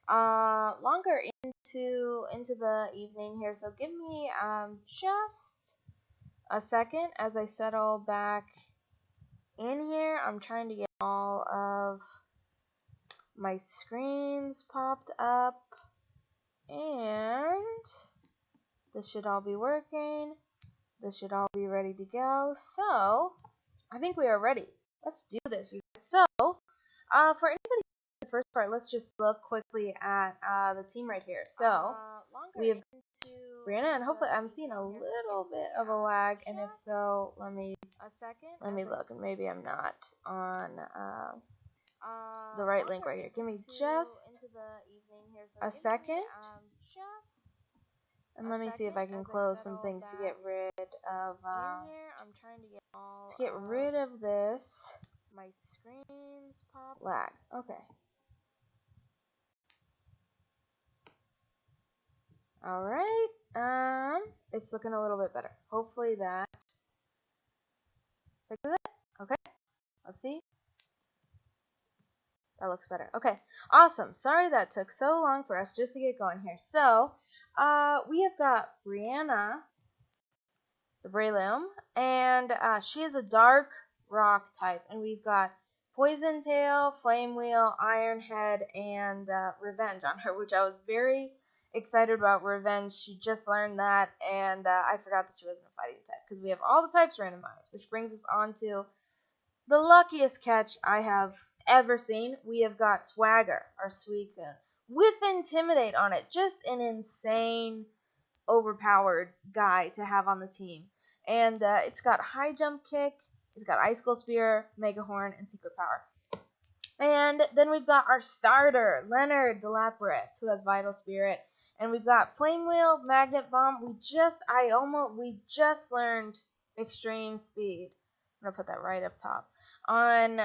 longer into the evening here. So give me just a second as I settle back in here. I'm trying to get all of my screens popped up, and this should all be working. This should all be ready to go. So I think we are ready. Let's do this. So for anybody in the first part, let's just look quickly at the team right here. So we have Brianna, and hopefully I'm seeing a little bit of a lag, and if so, let me look, and maybe I'm not on the right link right here. Give me just a second, and let me see if I can close some things to get rid of this lag. Okay. All right. It's looking a little bit better. Hopefully that fixes it. Okay. Let's see. That looks better. Okay. Awesome. Sorry that took so long for us just to get going here. So, we have got Brianna, the Breloom, and she is a dark rock type, and we've got Poison Tail, Flame Wheel, Iron Head, and Revenge on her, which I was very excited about. Revenge, she just learned that, and I forgot that she wasn't a fighting type, because we have all the types randomized, which brings us on to the luckiest catch I have ever seen. We have got Swagger, our Suicune, with Intimidate on it. Just an insane, overpowered guy to have on the team. And it's got High Jump Kick, it's got Icicle Spear, Mega Horn, and Secret Power. And then we've got our starter, Leonard the Lapras, who has Vital Spirit. And we've got Flame Wheel, Magnet Bomb. We just learned Extreme Speed. I'm gonna put that right up top on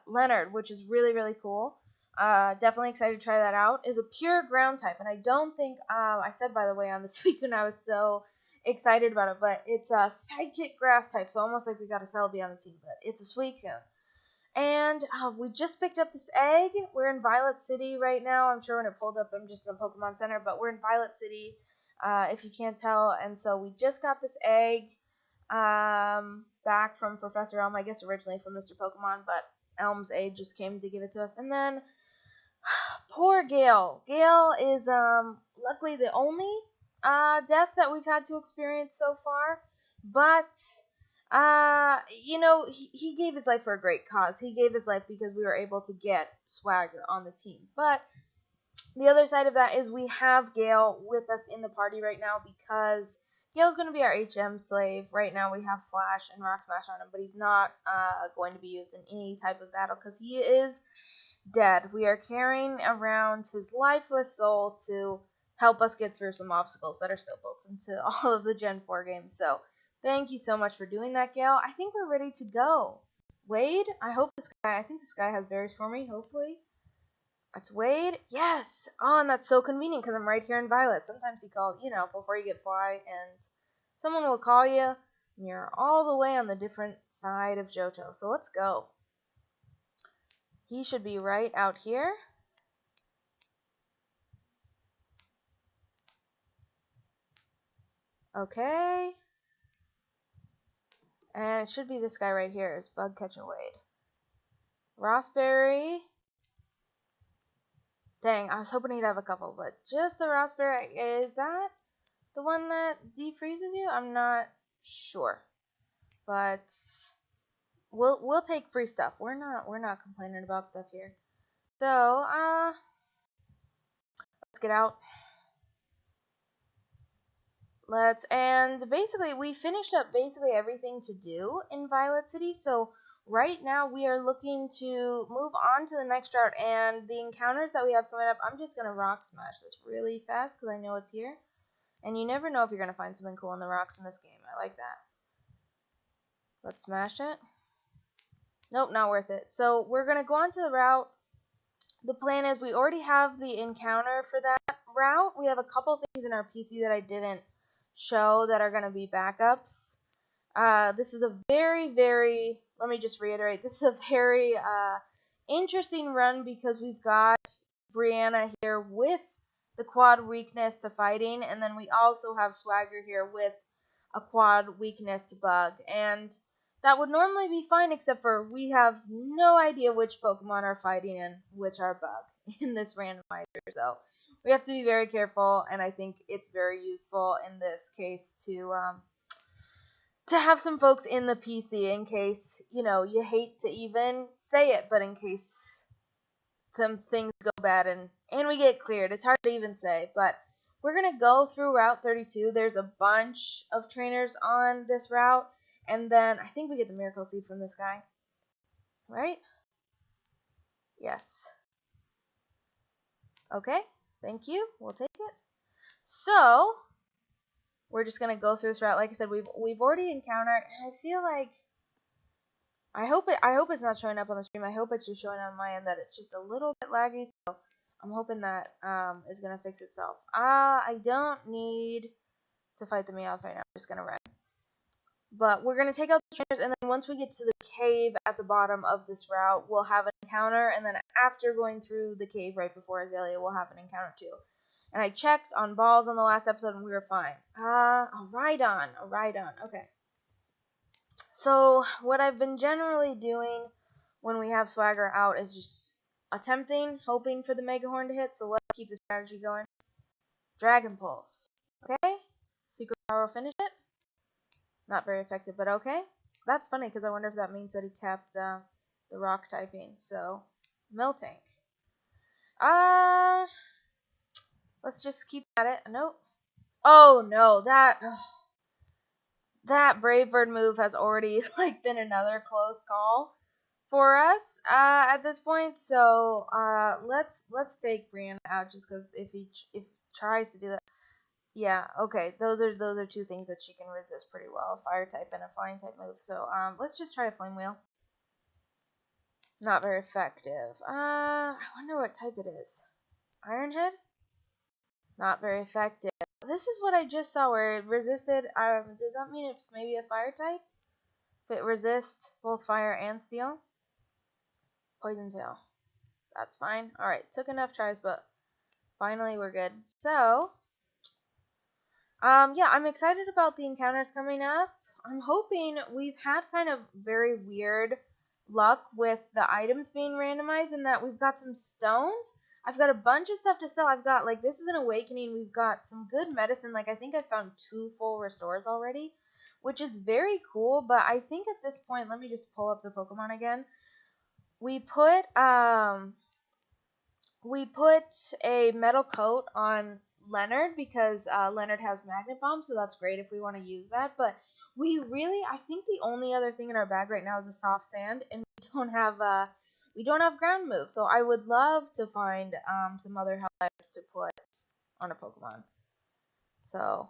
Leonard, which is really, really cool. Definitely excited to try that out. Is a pure ground type, and I don't think I said, by the way, on this week when I was so excited about it, but it's a Psychic Grass type, so almost like we got a Celebi on the team, but it's a Suicune. And we just picked up this egg. We're in Violet City right now. I'm sure when it pulled up, I'm just in the Pokemon Center, but we're in Violet City, if you can't tell. And so we just got this egg back from Professor Elm, I guess originally from Mr. Pokemon, but Elm's aide just came to give it to us. And then poor Gale. Gale is luckily the only death that we've had to experience so far, but he gave his life for a great cause. He gave his life because we were able to get Swagger on the team. But the other side of that is we have Gale with us in the party right now because Gale's going to be our HM slave. Right now we have Flash and Rock Smash on him, but he's not going to be used in any type of battle because he is dead. We are carrying around his lifeless soul to help us get through some obstacles that are still built into all of the Gen 4 games. So thank you so much for doing that, Gale. I think we're ready to go. Wade, I think this guy has berries for me, hopefully. That's Wade. Yes. Oh, and that's so convenient because I'm right here in Violet. Sometimes you call, before you get Fly, and someone will call you, and you're all the way on the different side of Johto. So let's go. He should be right out here. Okay. And it should be this guy right here, is Bug Catcher Wade. Rossberry. Dang, I was hoping he'd have a couple, but just the Rossberry. Is that the one that defreezes you? I'm not sure. But we'll take free stuff. We're not complaining about stuff here. So, let's get out. And basically we finished up basically everything to do in Violet City. So right now we are looking to move on to the next route, and the encounters that we have coming up, I'm just gonna Rock Smash this really fast because I know it's here. And you never know if you're gonna find something cool in the rocks in this game. I like that. Let's smash it. Nope, not worth it. So we're gonna go on to the route. The plan is we already have the encounter for that route. We have a couple things in our PC that I didn't show that are going to be backups. This is a very, very, let me just reiterate, this is a very interesting run because we've got Brianna here with the quad weakness to fighting, and then we also have Swagger here with a quad weakness to bug, and that would normally be fine, except for we have no idea which Pokemon are fighting and which are bug in this randomizer, so we have to be very careful, and I think it's very useful in this case to have some folks in the PC in case, you hate to even say it, but in case some things go bad and we get cleared. It's hard to even say, but we're going to go through Route 32. There's a bunch of trainers on this route, and then I think we get the Miracle Seed from this guy, right? Yes. Okay, thank you. We'll take it. So, we're just going to go through this route. Like I said, we've already encountered, and I feel like I hope it's not showing up on the stream. I hope it's just showing on my end that it's just a little bit laggy. So I'm hoping that is gonna fix itself. I don't need to fight the Meowth right now. I'm just gonna run. But we're gonna take out the trainers, and then once we get to the cave at the bottom of this route, we'll have an encounter. And then after going through the cave right before Azalea, we'll have an encounter too. And I checked on balls on the last episode, and we were fine. A Rhydon. Okay. So what I've been generally doing when we have Swagger out is just hoping for the Mega Horn to hit. So let's keep the strategy going. Dragon Pulse. Okay. Secret Power will finish it. Not very effective, but okay. That's funny because I wonder if that means that he kept the rock typing. So Miltank. Let's just keep at it. Nope. Oh no, that Brave Bird move has already been another close call for us at this point. So let's take Brianna out just because if he tries to do that, yeah, okay, those are two things that she can resist pretty well, a fire type and a flying type move. So let's just try a Flame Wheel. Not very effective. I wonder what type it is. Iron Head? Not very effective. This is what I just saw where it resisted. Does that mean it's maybe a fire type? If it resists both fire and steel? Poison Tail. That's fine. Alright, took enough tries, but finally we're good. So, yeah, I'm excited about the encounters coming up. I'm hoping we've had kind of very weird luck with the items being randomized in that we've got some stones. I've got a bunch of stuff to sell. I've got, this is an awakening. We've got some good medicine. I think I found 2 full restores already, which is very cool. But I think at this point, let me just pull up the Pokemon again. We put a metal coat on Leonard because Leonard has Magnet Bomb, so that's great if we want to use that. But I think the only other thing in our bag right now is a soft sand, and we don't have ground move. So I would love to find some other help items to put on a Pokemon. So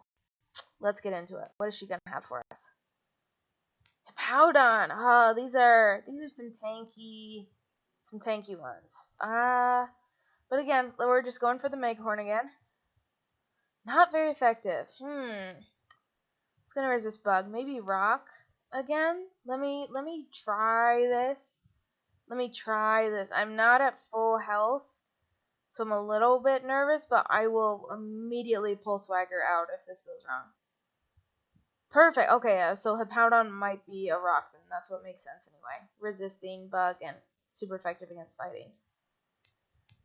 let's get into it. What is she gonna have for us? Hippowdon. Oh, these are some tanky ones. But again, we're just going for the Mega Horn again. Not very effective. It's gonna resist bug. Maybe rock again. Let me try this. I'm not at full health, so I'm a little bit nervous, but I will immediately pull Swagger out if this goes wrong. Perfect. Okay, so Hippowdon might be a rock then. That's what makes sense anyway. Resisting bug and super effective against fighting.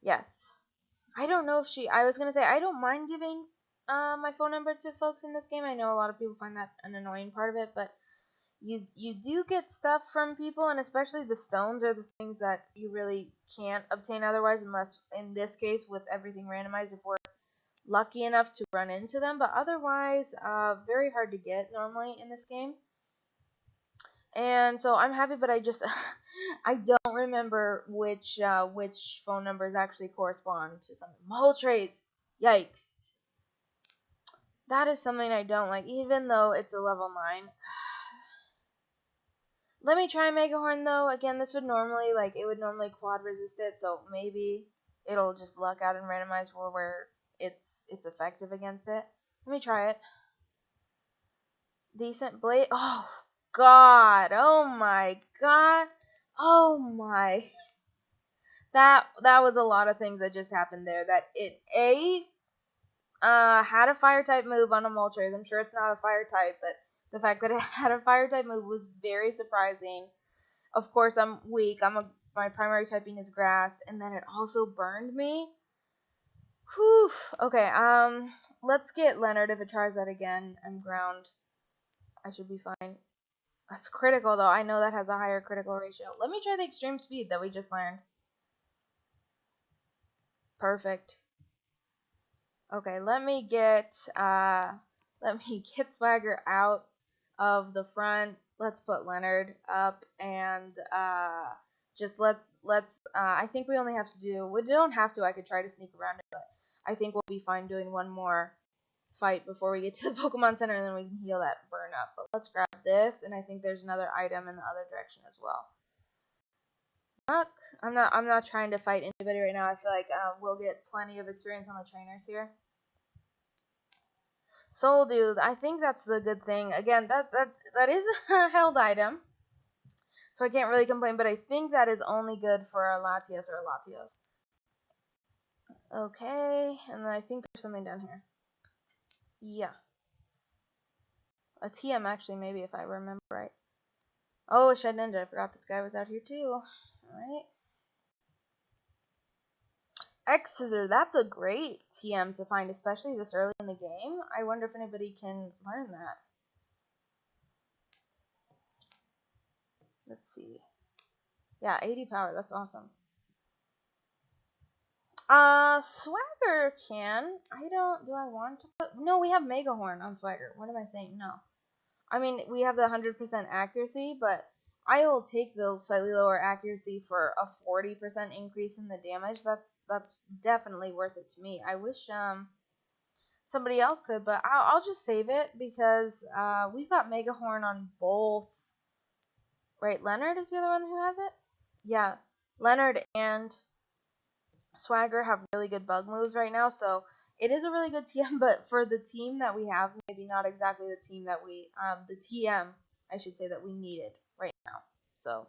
Yes. I don't know if I was gonna say I don't mind giving my phone number to folks in this game. I know a lot of people find that an annoying part of it, but you do get stuff from people, and especially the stones are the things that you really can't obtain otherwise, unless in this case with everything randomized if we're lucky enough to run into them, but otherwise very hard to get normally in this game. And so I'm happy, but I just I don't remember which phone numbers actually correspond to something. Moltres! Yikes. That is something I don't like, even though it's a level 9. Let me try Mega Horn though. Again, this would normally quad resist it, so maybe it'll just luck out and randomize where it's effective against it. Let me try it. Decent blade. Oh god. Oh my god. Oh my. That was a lot of things that just happened there. That it had a fire type move on a Moltres. I'm sure it's not a fire type, but the fact that it had a fire type move was very surprising. Of course, I'm weak. My primary typing is grass, and then it also burned me. Whew. Okay. Let's get Leonard. If it tries that again, I'm ground. I should be fine. That's critical though. I know that has a higher critical ratio. Let me try the extreme speed that we just learned. Perfect. Okay, let me get Swagger out of the front. Let's put Leonard up and just let's I think we only have to do, we don't have to, I could try to sneak around it, but I think we'll be fine doing one more fight before we get to the Pokemon Center, and then we can heal that burn up. But let's grab this, and I think there's another item in the other direction as well. I'm not trying to fight anybody right now. I feel like we'll get plenty of experience on the trainers here. Soul Dude, I think that's the good thing. Again, that is a held item, so I can't really complain. But I think that is only good for a Latios or a Latios. Okay, and then I think there's something down here. Yeah, a TM actually, maybe, if I remember right. Oh, a Shed Ninja. I forgot this guy was out here too. Alright. X-Scissor, that's a great TM to find, especially this early in the game. I wonder if anybody can learn that. Let's see. Yeah, 80 power, that's awesome. Swagger can. Do I want to put, no, we have Mega Horn on Swagger. What am I saying? No. I mean, we have the 100% accuracy, but I will take the slightly lower accuracy for a 40% increase in the damage. That's definitely worth it to me. I wish somebody else could, but I'll just save it because we've got Mega Horn on both. Right, Leonard is the other one who has it? Yeah, Leonard and Swagger have really good bug moves right now, so it is a really good TM, but for the team that we have, maybe not exactly the team that we, the TM, I should say, that we needed right now. So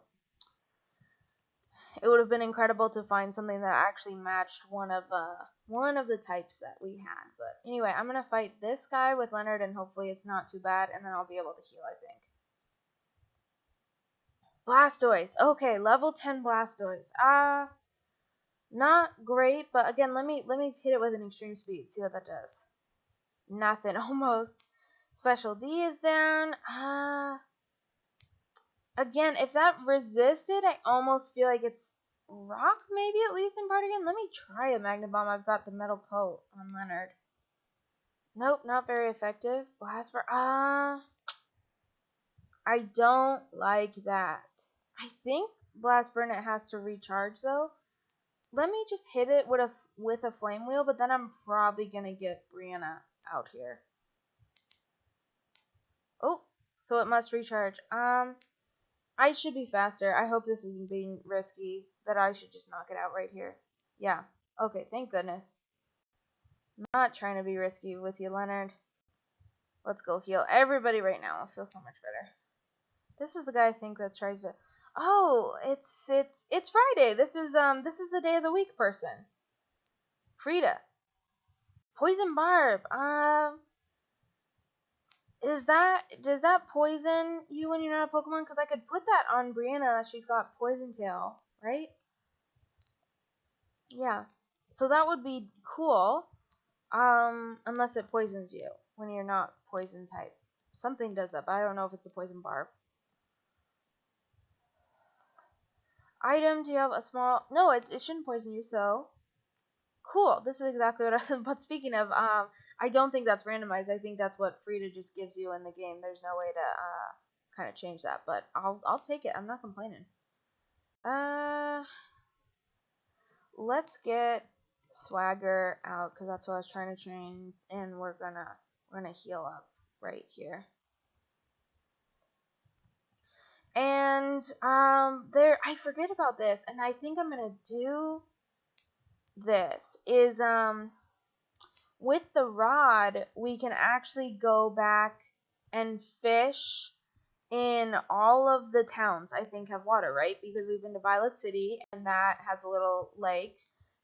it would have been incredible to find something that actually matched one of the types that we had. But anyway, I'm gonna fight this guy with Leonard, and hopefully it's not too bad, and then I'll be able to heal, I think. Blastoise. Okay, level 10 Blastoise. Not great, but again, let me hit it with an extreme speed. See what that does. Nothing, almost. Special D is down. Again, if that resisted, I almost feel like it's rock, maybe at least in part again. Let me try a Magna Bomb. I've got the metal coat on Leonard. Nope, not very effective. Blast for I don't like that. I think Blast Burnet has to recharge though. Let me just hit it with a Flame Wheel, but then I'm probably gonna get Brianna out here. Oh, so it must recharge. I should be faster. I hope this isn't being risky, that I should just knock it out right here. Yeah. Okay, thank goodness. Not trying to be risky with you, Leonard. Let's go heal everybody right now. I'll feel so much better. This is the guy I think that tries to. Oh, it's Friday. This is the day of the week person. Frida. Poison Barb. Does that poison you when you're not a Pokemon? Because I could put that on Brianna. She's got Poison Tail, right? Yeah. So that would be cool. Unless it poisons you when you're not poison type. Something does that, but I don't know if it's a Poison Barb. Item, do you have a small... No, it shouldn't poison you, so... Cool, this is exactly what I was... But speaking of, I don't think that's randomized. I think that's what Frida just gives you in the game. There's no way to, kind of change that. But I'll take it. I'm not complaining. Let's get Swagger out, because that's what I was trying to train. And we're gonna heal up right here. And I forget about this, and I think I'm gonna do this is with the rod we can actually go back and fish in all of the towns, I think, have water, right? Because we've been to Violet City, and that has a little lake.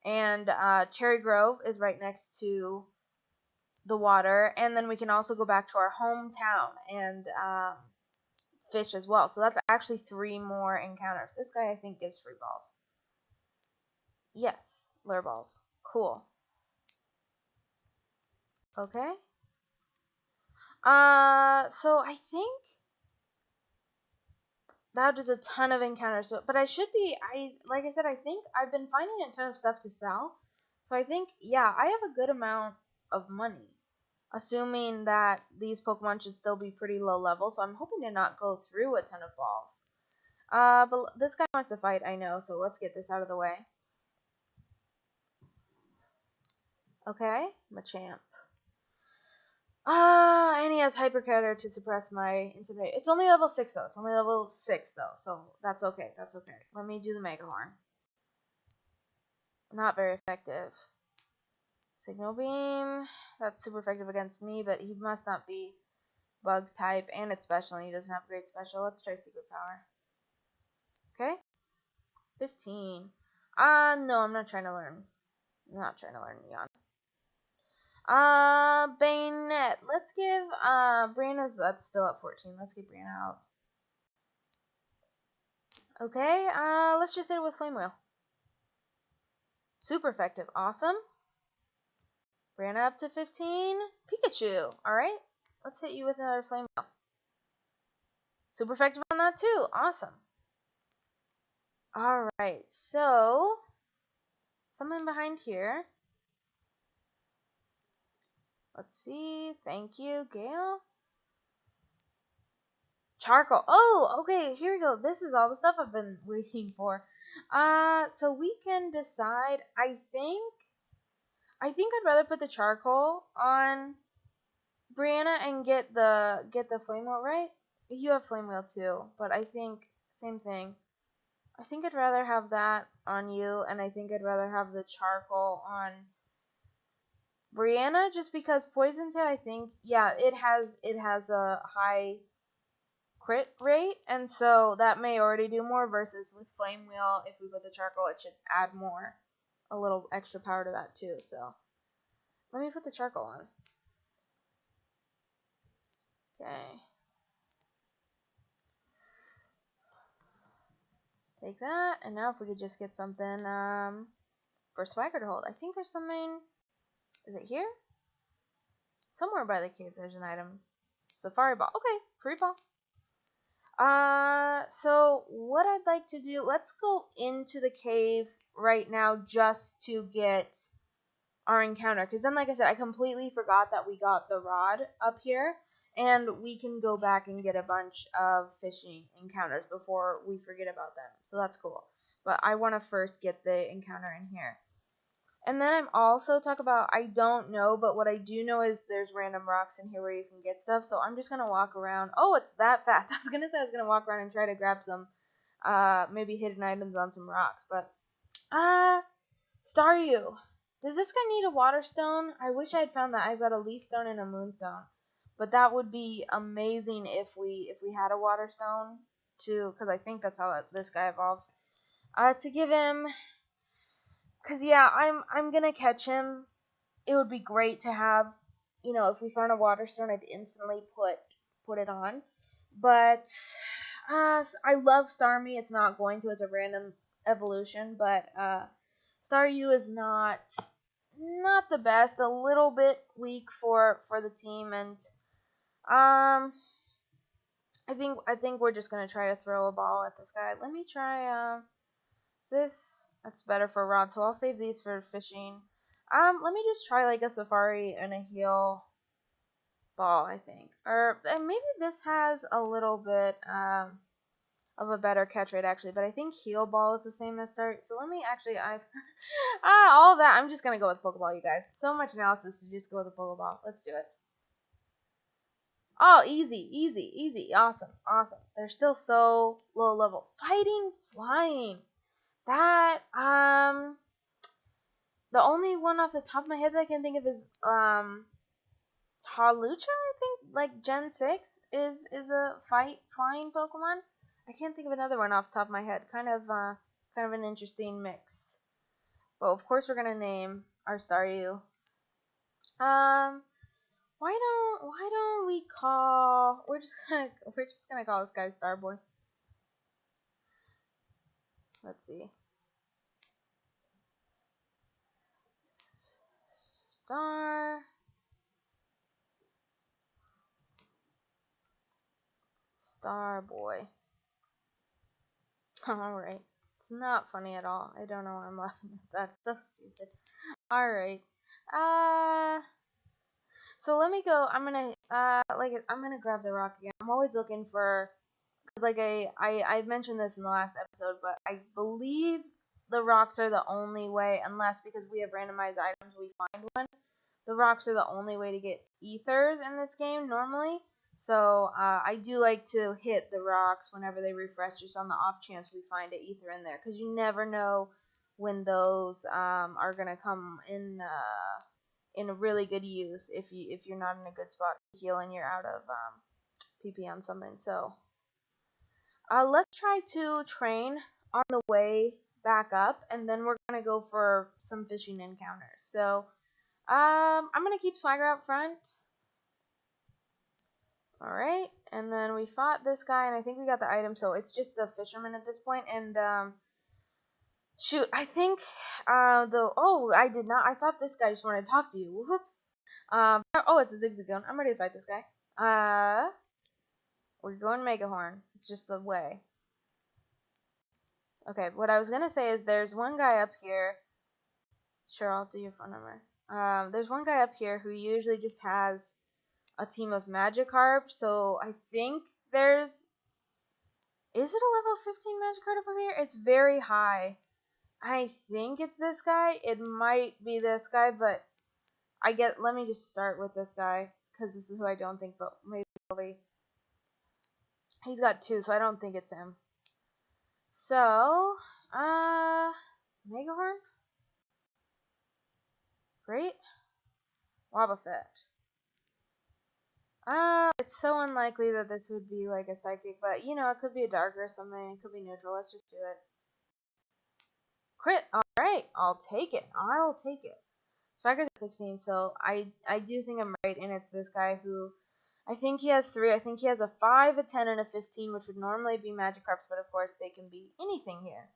And Cherry Grove is right next to the water. And then we can also go back to our hometown and fish as well. So that's actually 3 more encounters. This guy, I think, gives free balls. Yes, lure balls. Cool. Okay. So I think that was a ton of encounters. So, but I should be, like I said, I think I've been finding a ton of stuff to sell. So I think, yeah, I have a good amount of money. Assuming that these Pokemon should still be pretty low level, so I'm hoping to not go through a ton of balls. But this guy wants to fight, I know, so let's get this out of the way. Okay, Machamp. And he has Hyper Cutter to suppress my Intimidate. It's only level 6 though. It's only level 6 though, so that's okay. That's okay. Let me do the Mega Horn. Not very effective. Signal Beam. That's super effective against me, but he must not be Bug type, and it's special, and he doesn't have great special. Let's try Secret Power. Okay. 15. No, I'm not trying to learn. I'm not trying to learn Neon. Bayonet. Let's give, Brianna's, that's still at 14. Let's get Brianna out. Okay, let's just hit it with Flame Wheel. Super effective. Awesome. Brianna up to 15. Pikachu. Alright, let's hit you with another Flame Wheel. Super effective on that too. Awesome. Alright, so, something behind here. Let's see. Thank you, Gail. Charcoal. Oh, okay. Here we go. This is all the stuff I've been waiting for. So we can decide. I think I'd rather put the charcoal on Brianna and get the flame wheel, right? You have flame wheel too, but I think same thing. I think I'd rather have that on you, and I think I'd rather have the charcoal on Brianna, just because poison tail, I think, yeah, it has a high crit rate, and so that may already do more, versus with flame wheel, if we put the charcoal, it should add more, a little extra power to that too. So let me put the charcoal on. Okay, take that, and now if we could just get something for Swagger to hold. I think there's something. Is it here? Somewhere by the cave there's an item. Safari ball. Okay, free ball. So what I'd like to do, let's go into the cave right now just to get our encounter, because then, like I said, I completely forgot that we got the rod up here, and we can go back and get a bunch of fishing encounters before we forget about them, so that's cool. But I want to first get the encounter in here. And then I'm also talk about, I don't know, but what I do know is there's random rocks in here where you can get stuff, so I'm just going to walk around. Oh, it's that fast. I was going to say I was going to walk around and try to grab some, maybe hidden items on some rocks, but, Staryu. Does this guy need a water stone? I wish I had found that. I've got a leaf stone and a moonstone, but that would be amazing if we had a water stone too, because I think that's how this guy evolves. To give him, because yeah, I'm gonna catch him. It would be great to have, if we found a water stone, I'd instantly put it on. But I love Starmie. It's not going to. It's a random evolution, but Staryu is not the best. A little bit weak for the team, and I think we're just gonna try to throw a ball at this guy. Let me try this. That's better for a rod, so I'll save these for fishing. Let me just try like a safari and a heal ball, I think. Or maybe this has a little bit of a better catch rate actually, but I think heal ball is the same as start. So let me actually all that. I'm just gonna go with Pokeball, you guys. So much analysis to just go with a Pokeball. Let's do it. Oh, easy, easy, easy. Awesome, awesome. They're still so low level. Fighting, flying. That the only one off the top of my head that I can think of is Hawlucha, I think like Gen 6 is a flying Pokemon. I can't think of another one off the top of my head. Kind of an interesting mix. But of course we're gonna name our Staryu. Why don't we call we're just gonna call this guy Starboy. Let's see. Starboy. Alright. It's not funny at all. I don't know why I'm laughing at that. It's so stupid. Alright. So let me go. I'm gonna grab the rock again. I'm always looking for, cause like I mentioned this in the last episode, but I believe the rocks are the only way, unless because we have randomized items we find one. The rocks are the only way to get ethers in this game normally. So I do like to hit the rocks whenever they refresh, just on the off chance we find an ether in there, because you never know when those are gonna come in a really good use if you're not in a good spot to heal and you're out of PP on something. So let's try to train on the way back up, and then we're gonna go for some fishing encounters. So I'm gonna keep Swagger out front. Alright, and then we fought this guy, and I think we got the item, so it's just the fisherman at this point. And shoot, I think I did not. I thought this guy just wanted to talk to you. Whoops. It's a Zigzagoon. I'm ready to fight this guy. We're going Megahorn. It's just the way. Okay, what I was gonna say is there's one guy up here. Sure, I'll do your phone number. There's one guy up here who usually just has a team of Magikarp, so I think is it a level 15 Magikarp up here? It's very high. I think it's this guy. It might be this guy, but let me just start with this guy, because this is who I don't think, but maybe he's got 2, so I don't think it's him. So, Megahorn? Great. Wobbuffet. It's so unlikely that this would be like a psychic, but you know, it could be a dark or something. It could be neutral. Let's just do it. Crit. Alright, I'll take it. Swagger's at 16, so I do think I'm right, and it's this guy who, I think he has 3. I think he has a 5, a 10, and a 15, which would normally be Magikarps, but of course they can be anything here.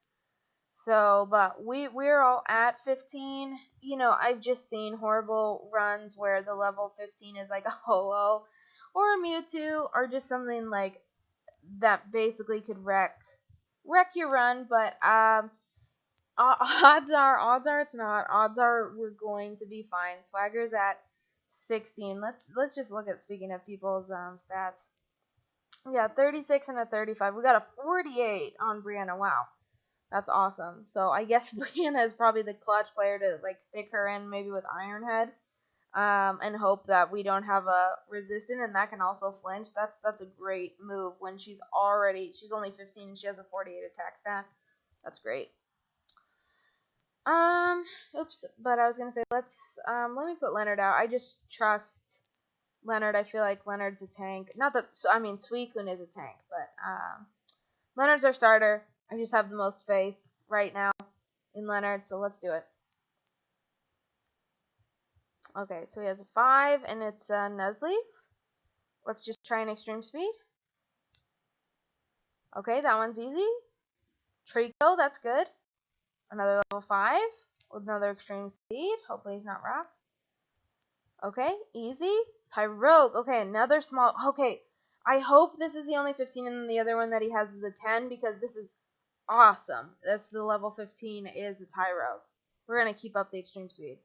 So, but we're all at 15. You know, I've just seen horrible runs where the level 15 is like a Ho-Oh or a Mewtwo or just something like that basically could wreck your run, but odds are it's not. Odds are we're going to be fine. Swagger's at 16. Let's just look at, speaking of people's stats. We got 36 and a 35. We got a 48 on Brianna. Wow. That's awesome. So I guess Brianna is probably the clutch player to like stick her in maybe with Iron Head, and hope that we don't have a resistant, and that can also flinch. That's a great move when she's only 15 and she has a 48 attack stat. That's great. Oops, but I was gonna say let me put Leonard out. I just trust Leonard. I feel like Leonard's a tank. Not that, I mean, Suicune is a tank, but Leonard's our starter. I just have the most faith right now in Leonard, so let's do it. Okay, so he has a 5, and it's a Nuzleaf. Let's just try an extreme speed. Okay, that one's easy. Trico, that's good. Another level 5 with another extreme speed. Hopefully he's not rock. Okay, easy. Tyrogue. Okay, another small. Okay, I hope this is the only 15 and the other one that he has is a 10, because this is awesome. That's the level 15 is the Tyrogue. We're going to keep up the extreme speed.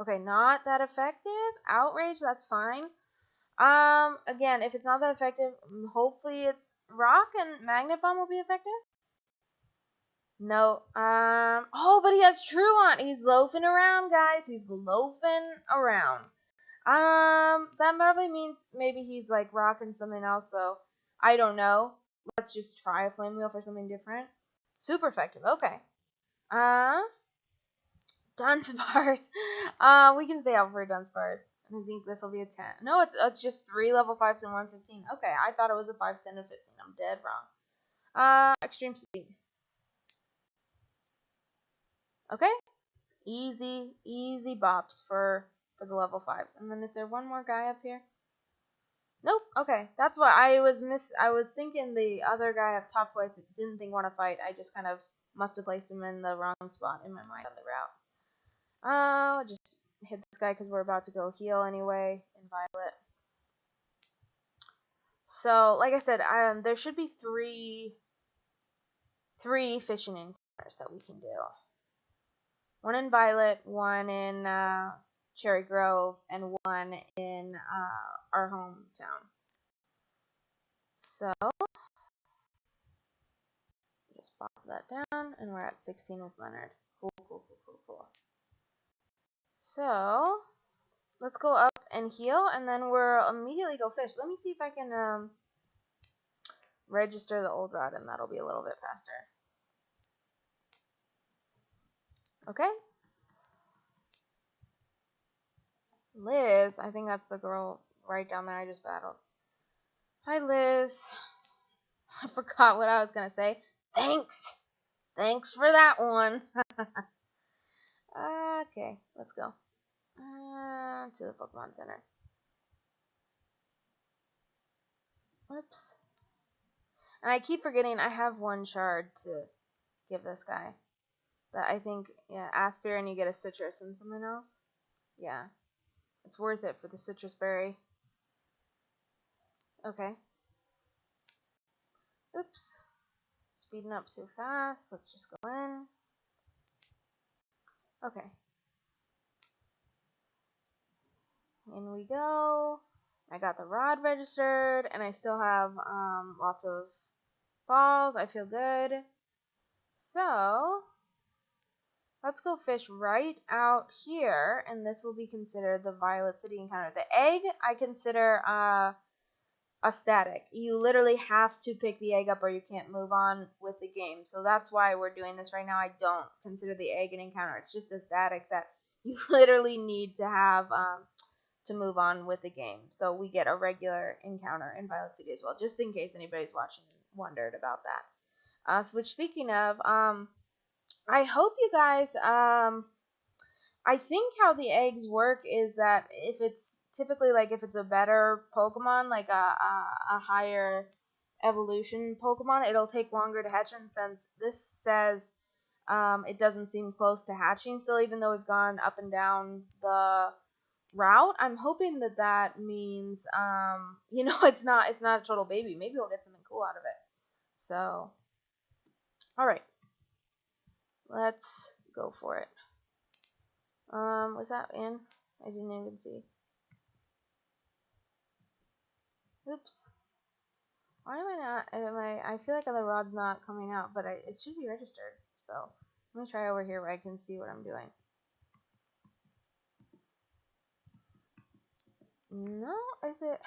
Okay, not that effective. Outrage, that's fine. Again, if it's not that effective, hopefully it's Rock and Magnet Bomb will be effective. No. But he has Truant. He's loafing around, guys. He's loafing around. That probably means maybe he's like rocking something else, so I don't know. Let's just try a Flame Wheel for something different. Super effective. Okay. Dunsparce. We can stay out for Dunsparce I think this will be a 10. No, it's just 3 level 5s and 1 15. Okay, I thought it was a 5, 10, and 15. I'm dead wrong. Extreme speed. Okay. Easy bops for the level 5s. And then is there one more guy up here? Nope. Okay, that's what I was thinking the other guy up top who I didn't think want to fight. I just kind of must have placed him in the wrong spot in my mind on the route. Just hit this guy because we're about to go heal anyway in Violet. So, like I said, there should be three fishing encounters that we can do. One in Violet, one in Cherry Grove, and one in our hometown. So, just pop that down, and we're at 16 with Leonard. Cool. So, let's go up and heal, and then we'll immediately go fish. Let me see if I can register the old rod, and that'll be a little bit faster. Okay. Liz, I think that's the girl right down there I just battled. Hi, Liz. I forgot what I was going to say. Thanks for that one. Okay, let's go. To the Pokemon Center. Oops. And I keep forgetting I have one shard to give this guy. That I think, yeah, Aspire and you get a citrus and something else. Yeah. It's worth it for the citrus berry. Okay. Oops. Speeding up too fast. Let's just go in. Okay. In we go. I got the rod registered, and I still have lots of balls. I feel good. So, let's go fish right out here, and this will be considered the Violet City encounter. The egg, I consider a static. You literally have to pick the egg up or you can't move on with the game. So that's why we're doing this right now. I don't consider the egg an encounter. It's just a static that you literally need to have to move on with the game. So we get a regular encounter in Violet City as well, just in case anybody's watching and wondered about that. Which speaking of, I hope you guys, I think how the eggs work is that if it's typically like if it's a better Pokemon, like a higher evolution Pokemon, it'll take longer to hatch. And since this says it doesn't seem close to hatching still, even though we've gone up and down the route, I'm hoping that means it's not a total baby. Maybe we'll get something cool out of it. So, all right, let's go for it. Was that in? I didn't even see. Oops. Why am I not? I feel like the rod's not coming out, but it should be registered. So let me try over here where I can see what I'm doing. No, is it?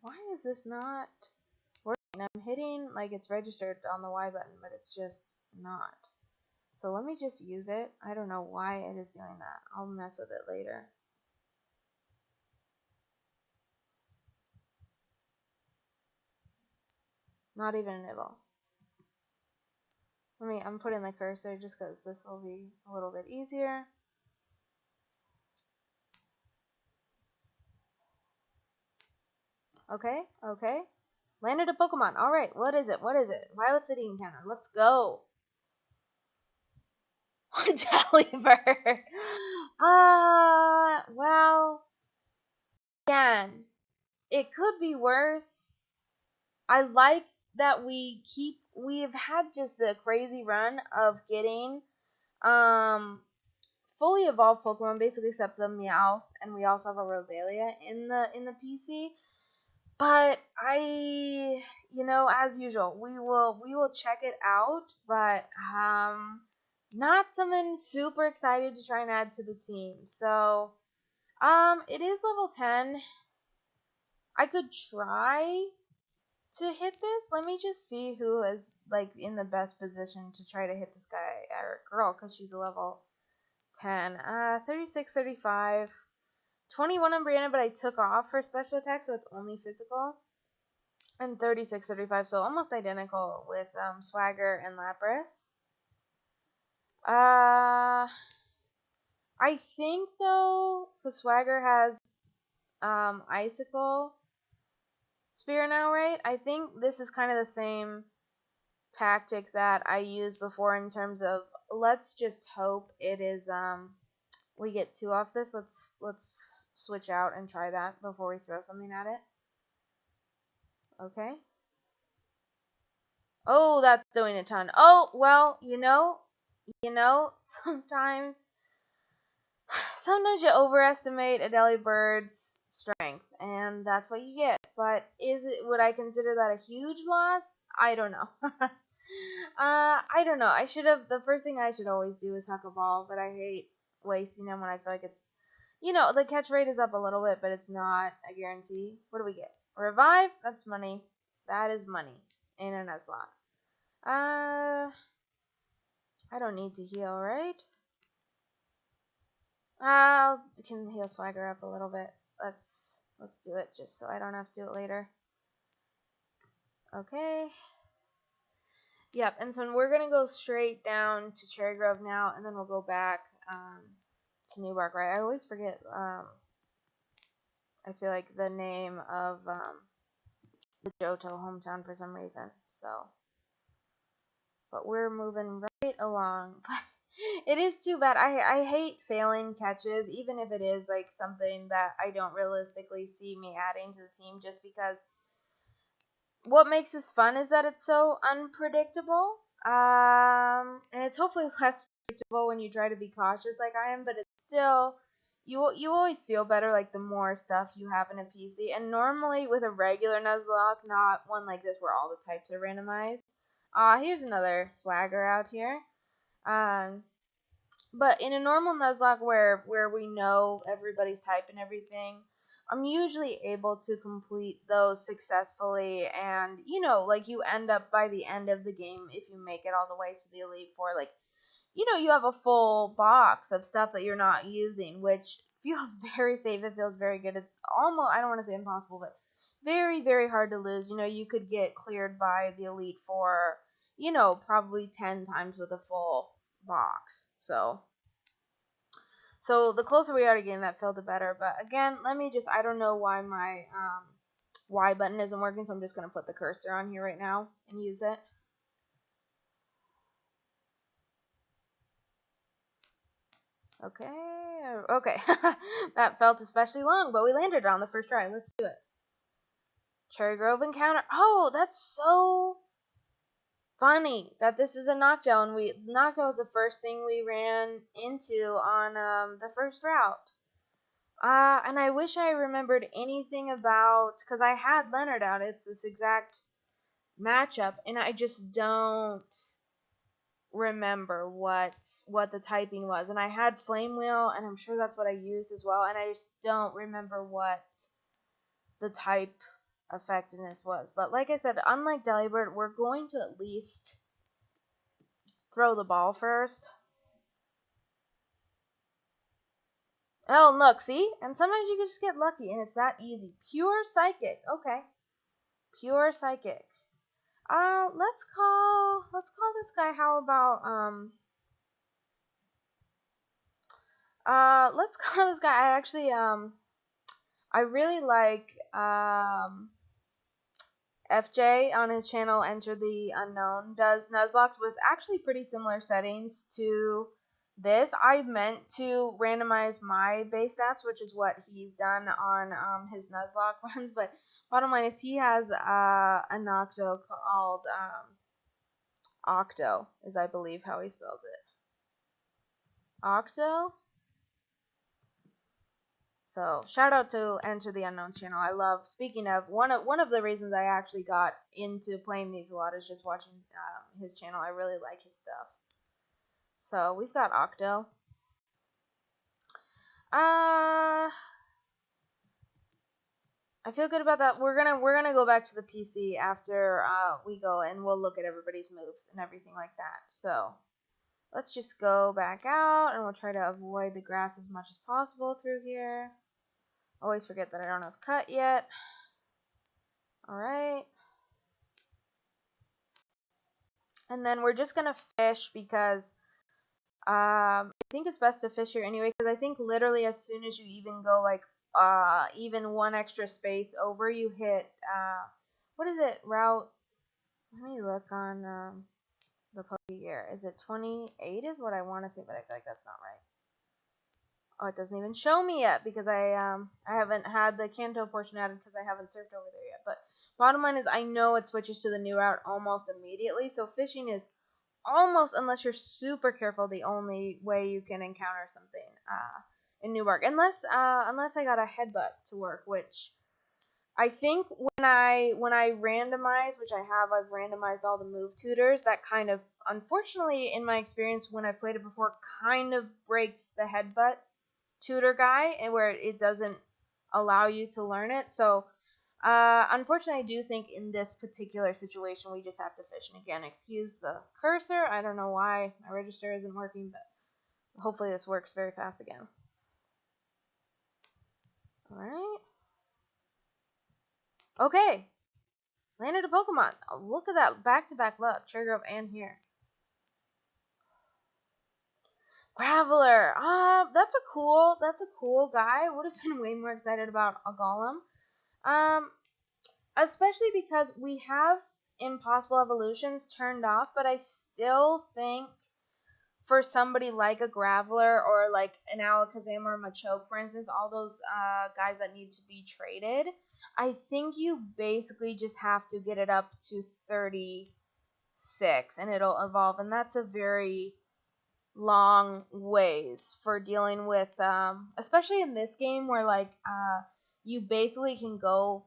Why is this not working? I'm hitting like it's registered on the Y button, but it's just not. So let me just use it. I don't know why it is doing that. I'll mess with it later. Not even a nibble. I'm putting the cursor just because this will be a little bit easier. Okay. Landed a Pokemon. Alright, what is it? Violet City encounter. Let's go. Delibird. Well, again, it could be worse. I like that we've had just the crazy run of getting fully evolved Pokemon, basically except the Meowth, and we also have a Roselia in the PC. But as usual, we will check it out, but not something super excited to try and add to the team. So, it is level 10. I could try to hit this. Let me just see who is like in the best position to try to hit this guy or girl, because she's a level 10. 36, 35. 21 on Brianna, but I took off her special attack, so it's only physical. And 36, 35, so almost identical with Swagger and Lapras. I think, though, because Swagger has Icicle Spear now, right? I think this is kind of the same tactic that I used before in terms of let's just hope it is we get 2 off this. Let's switch out and try that before we throw something at it. Okay. Oh, that's doing a ton. Oh, well, sometimes you overestimate a Delibird's strength, and that's what you get. But would I consider that a huge loss? I don't know. I don't know. The first thing I should always do is huck a ball, but I hate wasting them when I feel like it's, the catch rate is up a little bit, but it's not a guarantee. What do we get? Revive? That's money. That is money in a Nuzlocke. I don't need to heal, right? Can heal Swagger up a little bit. Let's do it just so I don't have to do it later. Okay. Yep, and so we're gonna go straight down to Cherry Grove now, and then we'll go back to Newbark, right? I always forget. I feel like the name of the Johto hometown for some reason. So, but we're moving right along. It is too bad. I hate failing catches, even if it is like something that I don't realistically see me adding to the team, just because what makes this fun is that it's so unpredictable. And it's hopefully less predictable when you try to be cautious like I am, but it's still you always feel better like the more stuff you have in a PC. And normally with a regular Nuzlocke, not one like this where all the types are randomized. Here's another Swagger out here. But in a normal Nuzlocke where we know everybody's type and everything, I'm usually able to complete those successfully, and like you end up by the end of the game, if you make it all the way to the Elite Four, like you have a full box of stuff that you're not using, which feels very safe. It feels very good. It's almost, I don't want to say impossible, but very, very hard to lose. You could get cleared by the Elite Four, probably 10 times with a full box. So the closer we are to getting that filled, the better. But again, I don't know why my Y button isn't working, so I'm just going to put the cursor on here right now and use it. Okay. That felt especially long, but we landed it on the first try. Let's do it. Cherry Grove encounter. Oh, that's so funny that this is a Noctowl, and Noctowl was the first thing we ran into on the first route. And I wish I remembered anything about, because I had Leonard out. It's this exact matchup, and I just don't remember what the typing was. And I had Flame Wheel, and I'm sure that's what I used as well, and I just don't remember what the type effectiveness was. But like I said, unlike Delibird, we're going to at least throw the ball first. Oh, look, see? And sometimes you can just get lucky, and it's that easy. Pure Psychic. Okay. Pure Psychic. Let's call this guy, how about, let's call this guy, I actually, I really like, FJ on his channel, Enter the Unknown, does Nuzlocke with actually pretty similar settings to this. I meant to randomize my base stats, which is what he's done on his Nuzlocke runs, but bottom line is he has a Nocto called Octo, is I believe how he spells it. Octo? So shout out to Enter the Unknown channel. I love, speaking of, one of the reasons I actually got into playing these a lot is just watching his channel. I really like his stuff. So we've got Octo. I feel good about that. We're gonna go back to the PC after we go, and we'll look at everybody's moves and everything like that. So let's just go back out, and we'll try to avoid the grass as much as possible through here. Always forget that I don't have cut yet. Alright. And then we're just going to fish because I think it's best to fish here anyway, because I think literally as soon as you even go like even one extra space over, you hit what is it, route, let me look on the Poke Gear. Is it 28 is what I want to say, but I feel like that's not right. Oh, it doesn't even show me yet because I haven't had the Kanto portion added because I haven't surfed over there yet. But bottom line is I know it switches to the new route almost immediately, so fishing is almost, unless you're super careful, the only way you can encounter something in Newbark, unless I got a headbutt to work, which I think when I randomize, which I've randomized all the move tutors, that kind of, unfortunately, in my experience when I played it before, kind of breaks the headbutt tutor guy, and where it doesn't allow you to learn it. So unfortunately, I do think in this particular situation we just have to fish. And again, excuse the cursor. I don't know why my register isn't working, but hopefully this works very fast again. Alright. Okay. Landed a Pokemon. Oh, look at that back-to-back luck. Cherry and here. Graveler. That's a cool guy. Would have been way more excited about a Golem. Especially because we have Impossible Evolutions turned off, but I still think for somebody like a Graveler or like an Alakazam or a Machoke, for instance, all those guys that need to be traded, I think you basically just have to get it up to 36 and it'll evolve, and that's a very long ways for dealing with, especially in this game where like you basically can go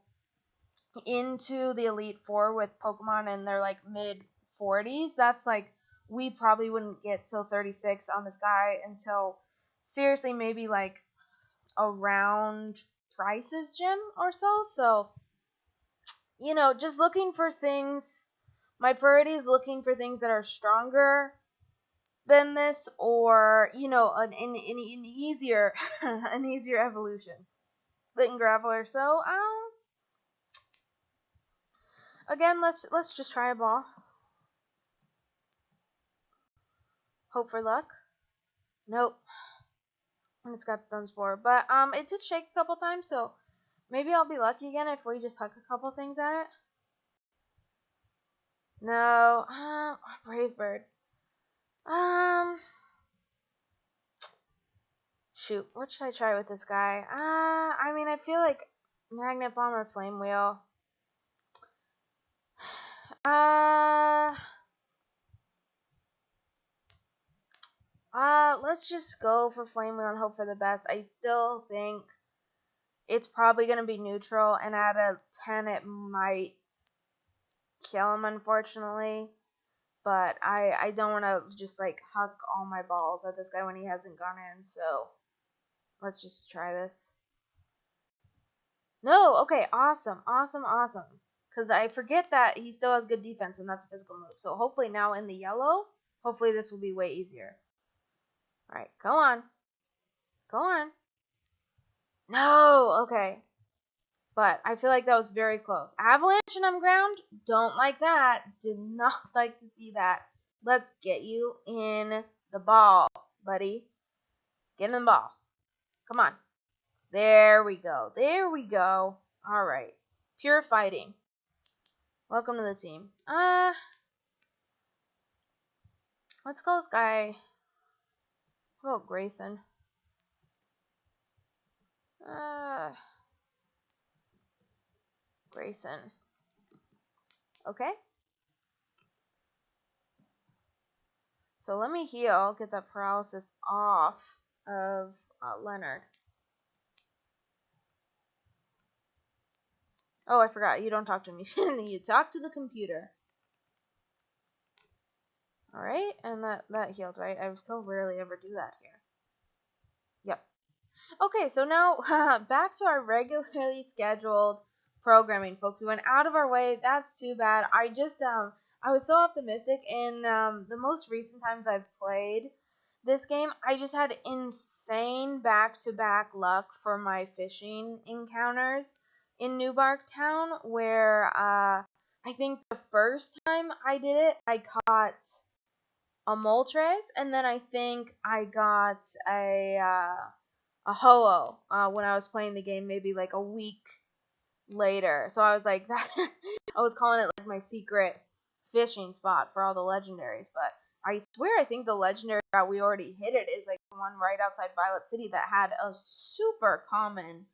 into the Elite Four with Pokemon and they're like mid 40s. That's like, we probably wouldn't get till 36 on this guy until seriously maybe like around Price's gym or so. So, you know, just looking for things. My priority is looking for things that are stronger than this, or you know, an easier an easier evolution than Graveler. So again, let's just try a ball. Hope for luck. Nope. And it's got Dunspoor. But it did shake a couple times, so maybe I'll be lucky again if we just huck a couple things at it. No. Brave Bird. Shoot. What should I try with this guy? I mean, I feel like Magnet Bomb or Flame Wheel. Let's just go for Flame Wheel and hope for the best. I still think it's probably going to be neutral, and at a 10 it might kill him, unfortunately. But I don't want to just like huck all my balls at this guy when he hasn't gone in, so let's just try this. No, okay, awesome. Because I forget that he still has good defense, and that's a physical move. So hopefully now in the yellow, hopefully this will be way easier. Alright, go on. Go on. No, okay. But I feel like that was very close. Avalanche and I'm ground? Don't like that. Did not like to see that. Let's get you in the ball, buddy. Get in the ball. Come on. There we go. There we go. Alright. Pure fighting. Welcome to the team. Let's call this guy. How about Grayson? Grayson. Okay. So let me heal, get that paralysis off of Leonard. Oh, I forgot. You don't talk to me. You talk to the computer. Alright, and that healed, right? I so rarely ever do that here. Yep. Okay, so now back to our regularly scheduled programming, folks. We went out of our way. That's too bad. I just I was so optimistic, and the most recent times I've played this game, I just had insane back-to-back luck for my fishing encounters in New Bark Town, where I think the first time I did it, I caught a Moltres, and then I think I got a Ho-Oh when I was playing the game maybe like a week later. So I was like that I was calling it like my secret fishing spot for all the legendaries, but I swear I think the legendary route we already hit it is like the one right outside Violet City that had a super common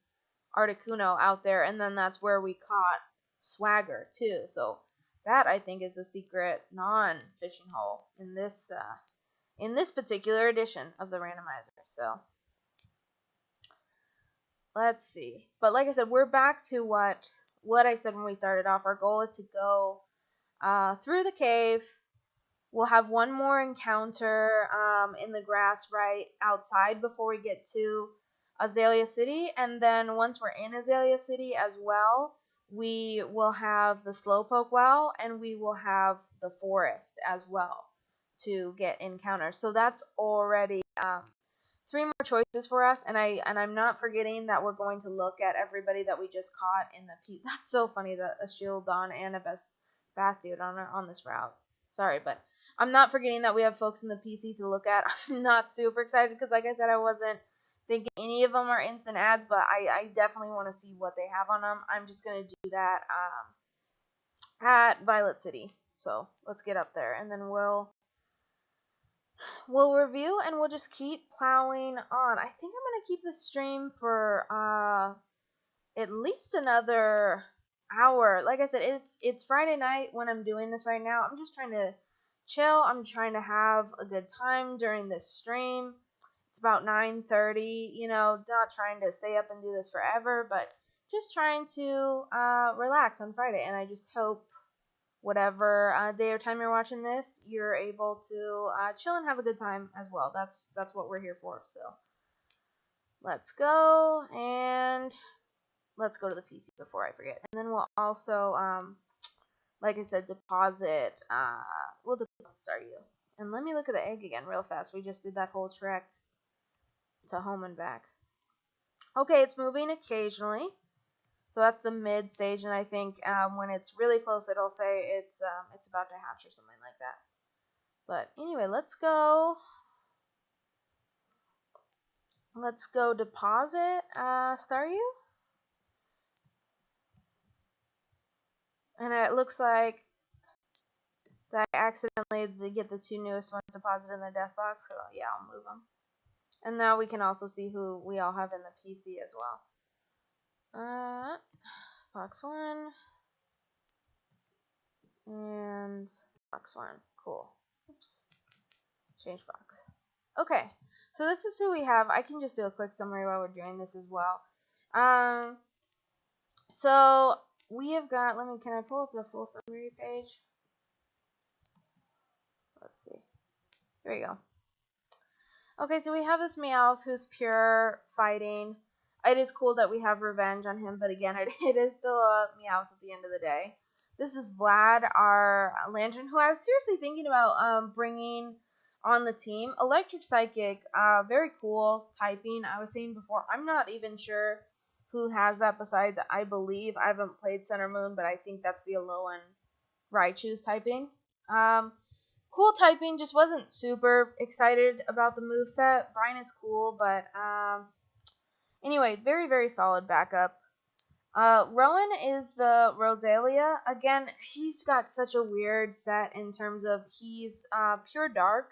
Articuno out there, and then that's where we caught Swagger too. So that I think is the secret non-fishing hole in this particular edition of the randomizer. So let's see. But like I said, we're back to what I said when we started off. Our goal is to go through the cave. We'll have one more encounter in the grass right outside before we get to Azalea City, and then once we're in Azalea City as well, we will have the Slowpoke Well, and we will have the forest as well to get encounters. So that's already 3 more choices for us, and I'm not forgetting that we're going to look at everybody that we just caught in the P. That's so funny, that a Shieldon and a Bastiodon on this route. Sorry, but I'm not forgetting that we have folks in the PC to look at. I'm not super excited because, like I said, I wasn't thinking any of them are instant ads, but I definitely want to see what they have on them. I'm just gonna do that at Violet City. So let's get up there, and then we'll review, and we'll just keep plowing on. I think I'm gonna keep this stream for at least another hour. Like I said, it's Friday night when I'm doing this right now. I'm just trying to chill. I'm trying to have a good time during this stream. It's about 9:30, not trying to stay up and do this forever, but just trying to relax on Friday. And I just hope whatever day or time you're watching this, you're able to chill and have a good time as well. That's what we're here for. So let's go, and let's go to the PC before I forget. And then we'll also, like I said, deposit, we'll deposit Staryu. And let me look at the egg again real fast. We just did that whole trek to home and back. Okay, it's moving occasionally. So that's the mid stage, and I think when it's really close, it'll say it's about to hatch or something like that. But anyway, let's go. Let's go deposit Staryu. And it looks like that I accidentally did get the 2 newest ones deposited in the death box. So yeah, I'll move them. And now we can also see who we all have in the PC as well. Box 1. And box 1. Cool. Oops. Change box. Okay. So this is who we have. I can just do a quick summary while we're doing this as well. So we have got, can I pull up the full summary page? Let's see. Here we go. Okay, so we have this Meowth who's pure fighting. It is cool that we have revenge on him, but again, it is still a Meowth at the end of the day. This is Vlad, our Lantern, who I was seriously thinking about bringing on the team. Electric Psychic, very cool typing. I was saying before, I'm not even sure who has that besides, I believe. I haven't played Center Moon, but I think that's the Alolan Raichu's typing. Cool typing, just wasn't super excited about the moveset. Brian is cool, but anyway, very, very solid backup. Rowan is the Rosalia. Again, he's got such a weird set in terms of he's pure dark,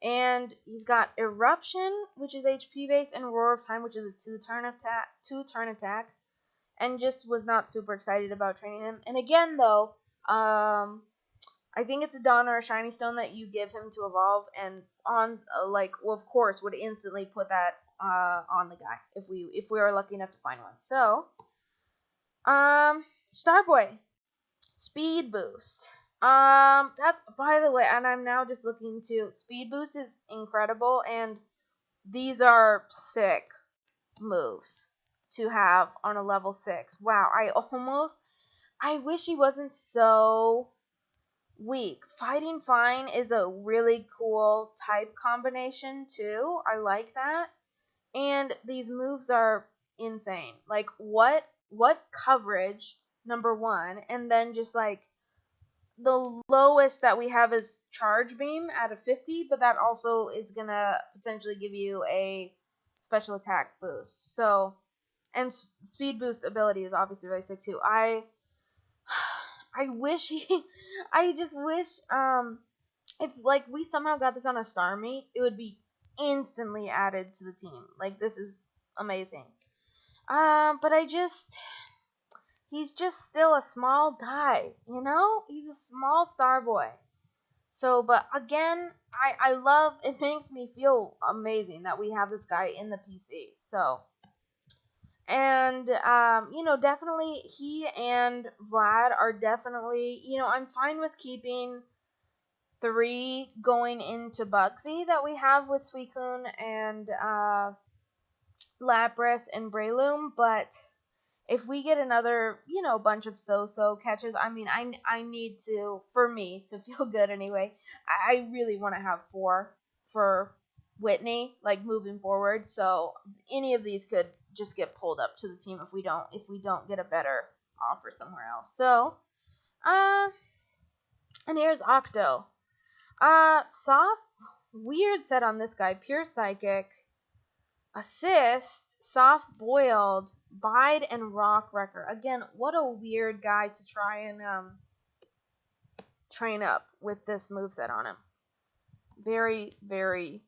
and he's got Eruption, which is HP based, and Roar of Time, which is a 2-turn attack, and just was not super excited about training him. And again, though, I think it's a Dawn or a Shiny Stone that you give him to evolve, and on of course, would instantly put that on the guy if we are lucky enough to find one. So, Starboy, Speed Boost. That's, by the way, and I'm now just looking to Speed Boost is incredible, and these are sick moves to have on a level 6. Wow, I wish he wasn't so weak. Fighting Fine is a really cool type combination too. I like that. And these moves are insane. Like what coverage, number one, and then just like the lowest that we have is charge beam at a 50, but that also is gonna potentially give you a special attack boost. So, and speed boost ability is obviously really sick too. I wish I just wish if like we somehow got this on a star meet, it would be instantly added to the team. Like this is amazing. But he's just still a small guy, you know? He's a small star boy. So, but again, I love, it makes me feel amazing that we have this guy in the PC. So, and, definitely he and Vlad are definitely, I'm fine with keeping 3 going into Bugsy that we have with Suicune and, Lapras and Breloom, but if we get another, bunch of so-so catches, I mean, I need to, for me, to feel good anyway, I really want to have 4 for Whitney, like, moving forward, so any of these could just get pulled up to the team if we don't get a better offer somewhere else. So, and here's Octo. Soft, weird set on this guy, Pure Psychic, Assist, Soft Boiled, Bide, and Rock Wrecker. Again, what a weird guy to try and train up with this moveset on him. Very, very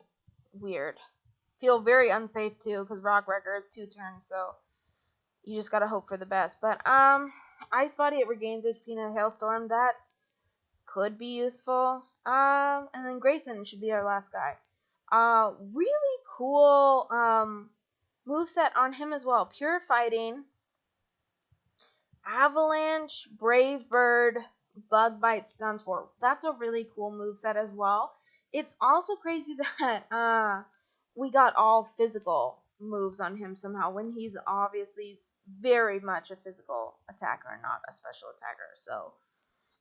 weird. Feel very unsafe too, because Rock Wrecker is 2 turns, so you just gotta hope for the best. But Ice Body, it regains HP in a Hailstorm. That could be useful. And then Grayson should be our last guy. Really cool moveset on him as well. Pure Fighting, Avalanche, Brave Bird, Bug Bite, Stun Spore. That's a really cool moveset as well. It's also crazy that we got all physical moves on him somehow when he's obviously very much a physical attacker, not a special attacker. So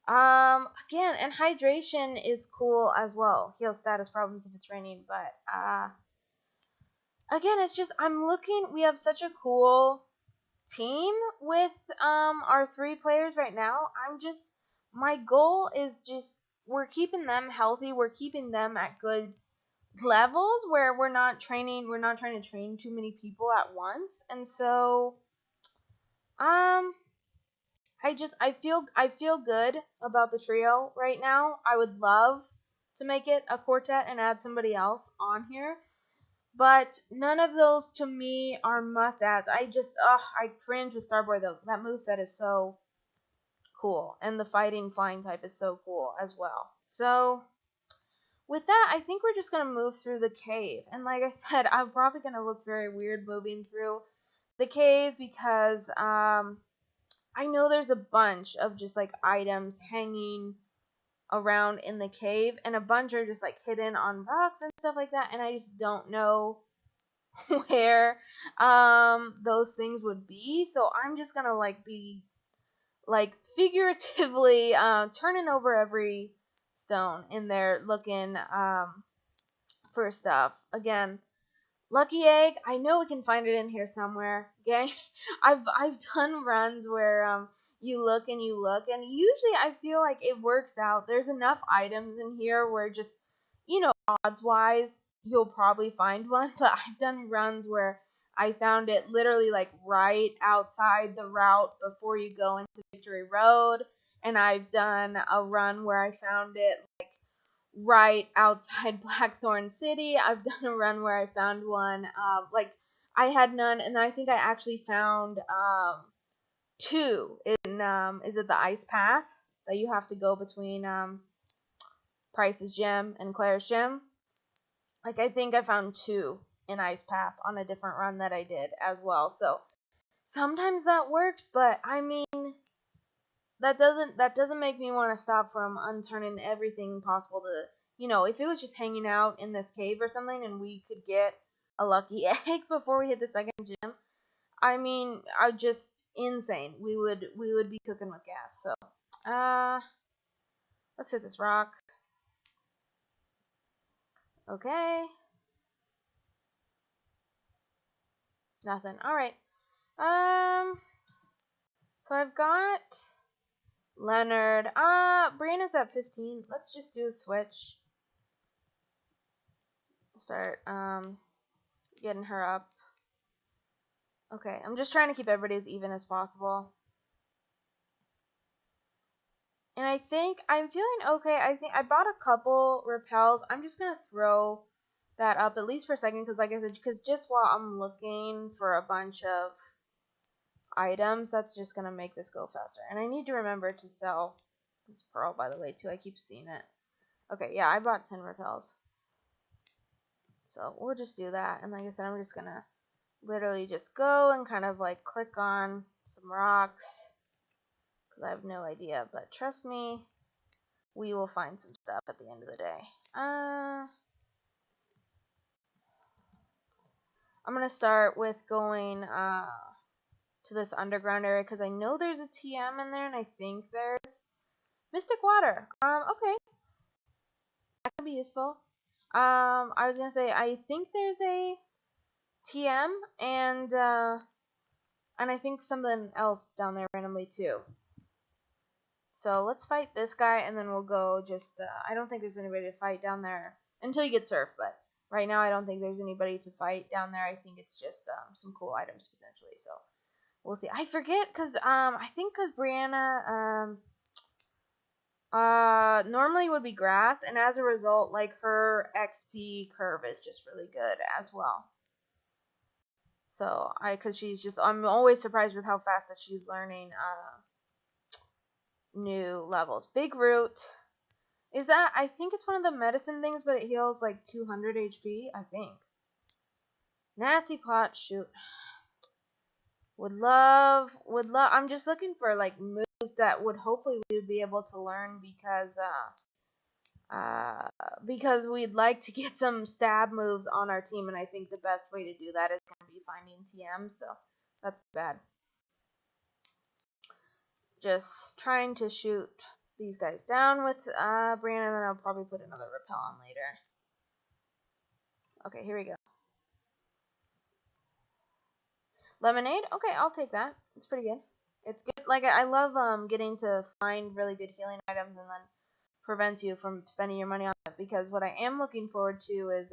again, and hydration is cool as well. Heal status problems if it's raining, but again, it's just I'm looking. We have such a cool team with our 3 players right now. My goal is just we're keeping them healthy. We're keeping them at good levels where we're not trying to train too many people at once. And so I feel good about the trio right now. I would love to make it a quartet and add somebody else on here. But none of those to me are must-adds. I cringe with Starboy though. That moveset is so cool. And the fighting flying type is so cool as well. So, with that, I think we're just going to move through the cave. And like I said, I'm probably going to look very weird moving through the cave because, I know there's a bunch of just like items hanging around in the cave. And a bunch are just like hidden on rocks and stuff like that. And I just don't know where those things would be. So I'm just gonna be figuratively turning over every stone in there looking for stuff. Again, Lucky Egg, I know we can find it in here somewhere. Okay? I've done runs where you look and usually I feel like it works out. There's enough items in here where just odds wise you'll probably find one, but I've done runs where I found it literally like right outside the route before you go into Victory Road, and I've done a run where I found it like right outside Blackthorn City. I've done a run where I found one like I had none, and then I think I actually found 2 in is it the Ice Path that you have to go between Price's Gem and Claire's Gem. Like I think I found 2 in Ice Path on a different run that I did as well. So sometimes that works, but I mean that doesn't make me want to stop from unturning everything possible to if it was just hanging out in this cave or something and we could get a lucky egg before we hit the second gym. I mean, just insane. We would be cooking with gas. So Let's hit this rock. Okay. Nothing. Alright. So I've got Leonard. Brianna's at 15. Let's just do a switch. Start, getting her up. Okay, I'm just trying to keep everybody as even as possible. And I think I'm feeling okay. I think I bought a couple repels. I'm just going to throw that up at least for a second because, like I said, because just while I'm looking for a bunch of items, that's just going to make this go faster. And I need to remember to sell this pearl, by the way, too. I keep seeing it. Okay, yeah, I bought 10 repels. So we'll just do that. And like I said, I'm just going to literally just go and kind of like click on some rocks. Because I have no idea. But trust me, we will find some stuff at the end of the day. I'm going to start with going to this underground area because I know there's a TM in there and I think there's Mystic Water. Okay. That could be useful. I was going to say I think there's a TM and I think something else down there randomly too. So let's fight this guy and then we'll go just, I don't think there's anybody to fight down there until you get surf, but right now I don't think there's anybody to fight down there. I think it's just some cool items potentially, so we'll see. I forget because I think because Brianna normally would be grass, and as a result, like her XP curve is just really good as well. So because she's just, I'm always surprised with how fast that she's learning new levels. Big root. Is that, I think it's one of the medicine things, but it heals like 200 HP, I think. Nasty plot, shoot. Would love, I'm just looking for like moves that would hopefully we would be able to learn because we'd like to get some stab moves on our team, and I think the best way to do that is going to be finding TM, so that's bad. Just trying to shoot these guys down with Brianna, and then I'll probably put another repel on later. Okay, here we go. Lemonade? Okay, I'll take that. It's pretty good. It's good. Like, I love getting to find really good healing items and then prevents you from spending your money on it, because what I am looking forward to is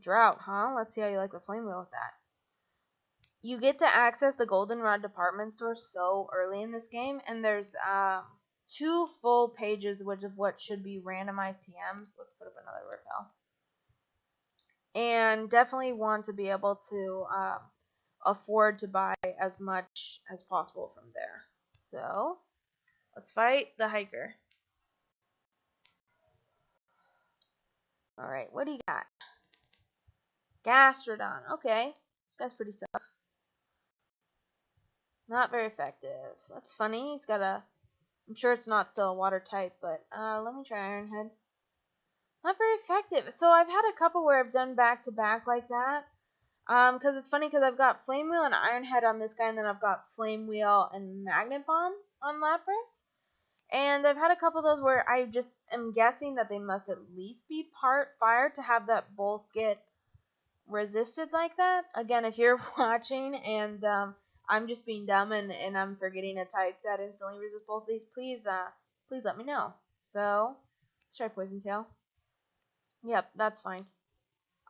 drought, huh? Let's see how you like the flame wheel with that. You get to access the Goldenrod department store so early in this game, and there's 2 full pages which of what should be randomized TMs. Let's put up another repel. And definitely want to be able to afford to buy as much as possible from there. So let's fight the hiker. Alright, what do you got? Gastrodon. Okay, this guy's pretty tough. Not very effective. That's funny. He's got a, I'm sure it's not still a water type, but let me try Ironhead. Not very effective. So I've had a couple where I've done back to back like that. Because it's funny because I've got Flame Wheel and Ironhead on this guy, and then I've got Flame Wheel and Magnet Bomb on Lapras. And I've had a couple of those where I just am guessing that they must at least be part fire to have that both get resisted like that. Again, if you're watching and I'm just being dumb and I'm forgetting a type that instantly resists both of these, please let me know. So let's try Poison Tail. Yep, that's fine.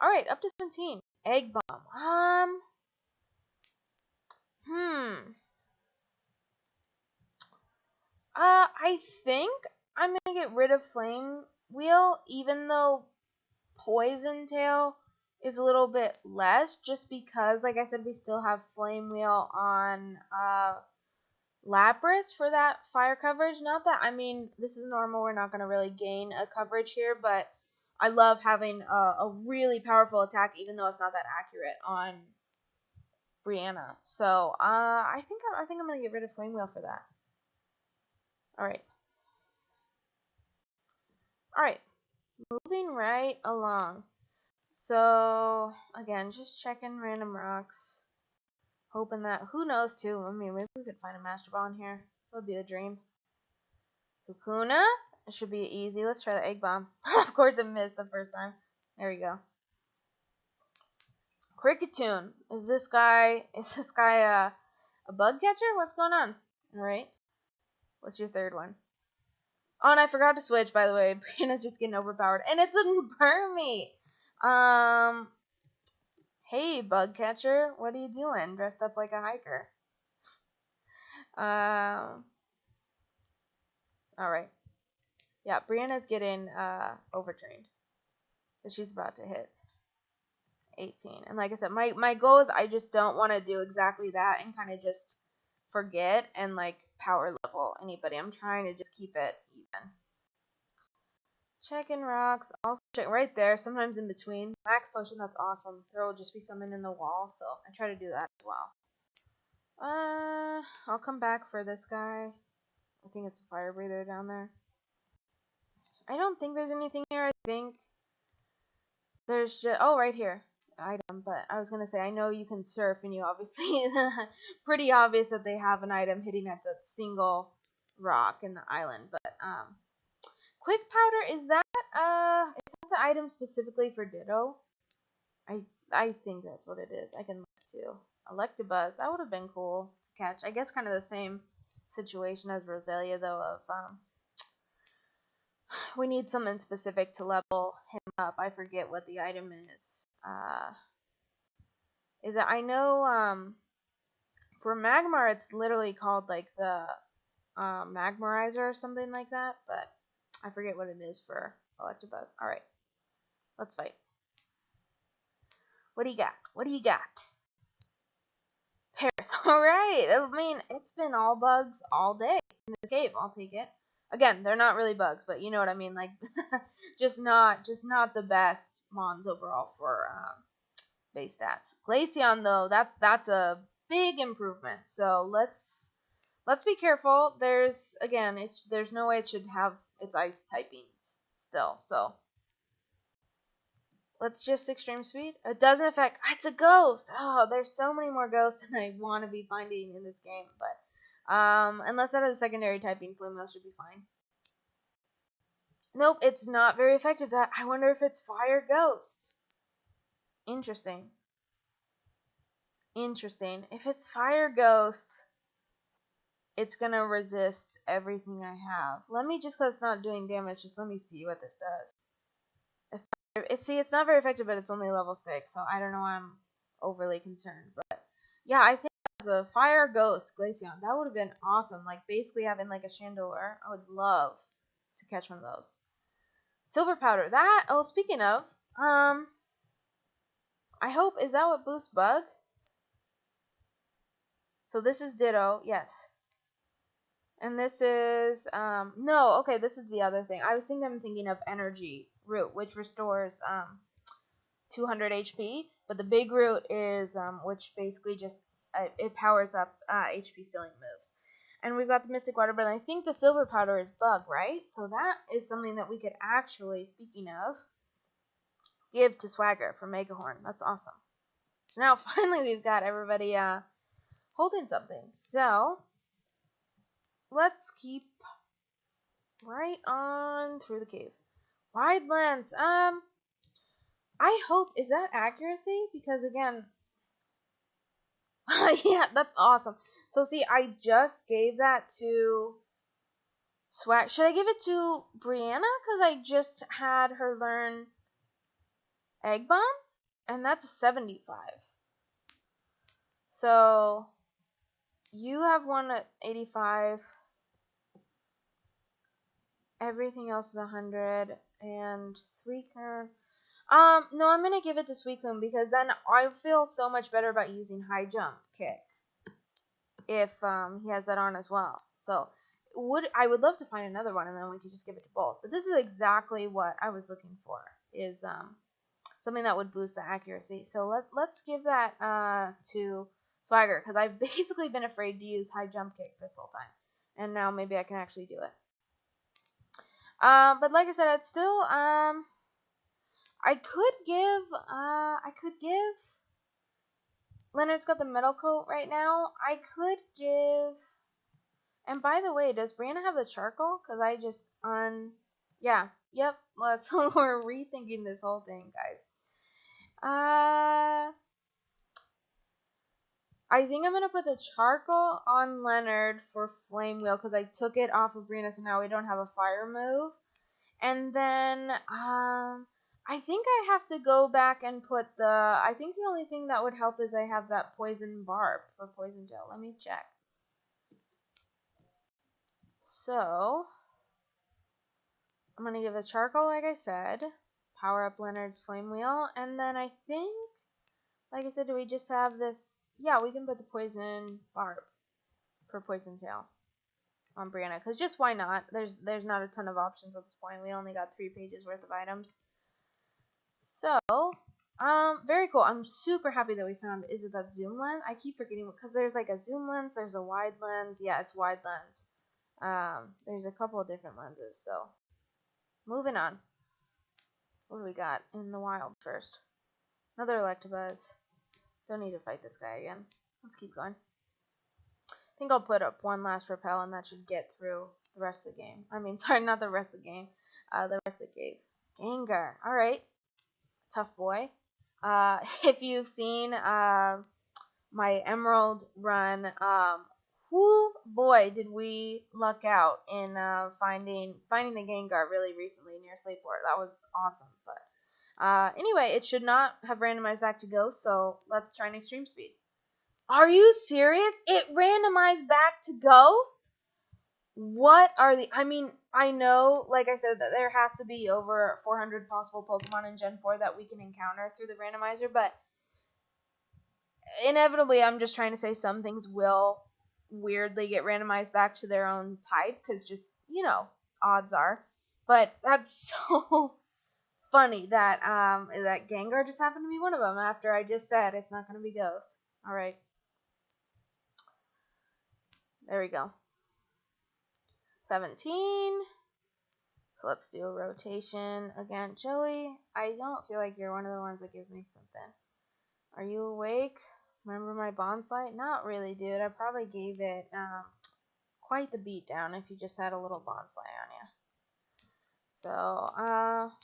Alright, up to 17. Egg Bomb. I think I'm gonna get rid of Flame Wheel, even though Poison Tail is a little bit less, just because, like I said, we still have Flame Wheel on Lapras for that fire coverage. Not that, I mean, this is normal, we're not going to really gain a coverage here, but I love having a really powerful attack, even though it's not that accurate on Brianna. So, I think I'm going to get rid of Flame Wheel for that. Alright. Alright. Moving right along. So, again, just checking random rocks. Hoping that, who knows too, I mean, maybe we could find a Master Ball in here. That would be the dream. Kakuna? It should be easy. Let's try the egg bomb. Of course it missed the first time. There we go. Cricketune. Is this guy a bug catcher? What's going on? Alright. What's your third one? Oh, and I forgot to switch, by the way. Brianna's just getting overpowered. And it didn't burn me. Hey, bug catcher. What are you doing? Dressed up like a hiker. Alright. Yeah, Brianna's getting overtrained. But she's about to hit 18. And like I said, my goal is I just don't want to do exactly that and kind of just forget and like power level anybody. I'm trying to just keep it even. Checking rocks. Also check right there, sometimes in between. Max potion, that's awesome. There will just be something in the wall, so I try to do that as well. I'll come back for this guy. I think it's a fire breather down there. I don't think there's anything here. I think there's just right here, item. But I was gonna say I know you can surf, and you obviously pretty obvious that they have an item hitting at the single rock in the island. But quick powder, is that the item specifically for Ditto? I think that's what it is. I can look too. Electabuzz, that would have been cool to catch. I guess kind of the same situation as Roselia though, of we need something specific to level him up. I forget what the item is. Is it? I know for Magmar it's literally called like the Magmarizer or something like that, but I forget what it is for Electabuzz. Alright. Let's fight. What do you got? What do you got? Paris. Alright. I mean, it's been all bugs all day in this cave. I'll take it. Again, they're not really bugs, but you know what I mean. Like, just not the best mons overall for base stats. Glaceon though, that's a big improvement. So let's be careful. There's no way it should have its ice typings still. So let's just extreme speed. It doesn't affect. It's a ghost. Oh, there's so many more ghosts than I want to be finding in this game. But unless that is a secondary typing, Flameo should be fine. Nope, it's not very effective. That I wonder if it's fire ghost. Interesting. If it's fire ghost, it's gonna resist everything I have. Let me just, cause it's not doing damage, just let me see what this does. It's not very effective, but it's only level 6, so I don't know why I'm overly concerned. But yeah, I think as a fire ghost Glaceon, that would have been awesome. Like basically having like a Chandelure. I would love to catch one of those. Silver powder. That. Oh, speaking of, I hope, is that what boosts bug? So this is Ditto, yes. And this is, no, okay, this is the other thing. I'm thinking of Energy Root, which restores, 200 HP, but the big root is, which basically just, it powers up, HP stealing moves. And we've got the Mystic Water, but I think the silver powder is bug, right? So that is something that we could actually, speaking of, give to Swagger for Megahorn. That's awesome. So now finally we've got everybody, holding something. So let's keep right on through the cave. Wide lens. I hope, is that accuracy? Because again, yeah, that's awesome. So see, I just gave that to Swag. Should I give it to Brianna? Because I just had her learn Egg Bomb, and that's a 75. So you have one at 85. Everything else is 100. And Suicune. No, I'm gonna give it to Suicune because then I feel so much better about using high jump kick if he has that on as well. So I would love to find another one and then we could just give it to both. But this is exactly what I was looking for, is something that would boost the accuracy. So let's give that to Swagger, because I've basically been afraid to use high jump kick this whole time, and now maybe I can actually do it. But like I said, it's still I could give Leonard's got the metal coat right now. I could give And by the way, does Brianna have the charcoal? Because I just yeah, yep, we're rethinking this whole thing, guys. I think I'm gonna put the charcoal on Leonard for Flame Wheel because I took it off of Brianna, so now we don't have a fire move. And then I think I have to go back and put I think the only thing that would help is I have that poison barb for poison gel. Let me check. So I'm gonna give it charcoal, like I said. Power up Leonard's Flame Wheel, and then I think, like I said, do we just have this? Yeah, we can put the poison barb for poison tail on Brianna, because just why not? There's not a ton of options at this point. We only got 3 pages worth of items. So, very cool. I'm super happy that we found, is it that zoom lens? I keep forgetting, because there's like a zoom lens, there's a wide lens. Yeah, it's wide lens. There's a couple of different lenses, so moving on. What do we got in the wild first? Another Electabuzz. Don't need to fight this guy again. Let's keep going. I think I'll put up one last repel and that should get through the rest of the game. I mean, sorry, not the rest of the game. The rest of the cave. Gengar. Alright. Tough boy. If you've seen my Emerald run, boy, did we luck out in finding the Gengar really recently near Slateport. That was awesome. But anyway, it should not have randomized back to Ghost, so let's try an Extreme Speed. Are you serious? It randomized back to Ghost? What are the... I mean, I know, like I said, that there has to be over 400 possible Pokemon in Gen 4 that we can encounter through the randomizer, but inevitably, I'm just trying to say some things will weirdly get randomized back to their own type, because just, odds are. But that's so funny that that Gengar just happened to be one of them after I just said it's not going to be Ghost. Alright. There we go. 17. So let's do a rotation again. Joey, I don't feel like you're one of the ones that gives me something. Are you awake? Remember my bonsai? Not really, dude. I probably gave it quite the beat down if you just had a little bonsai on you. So,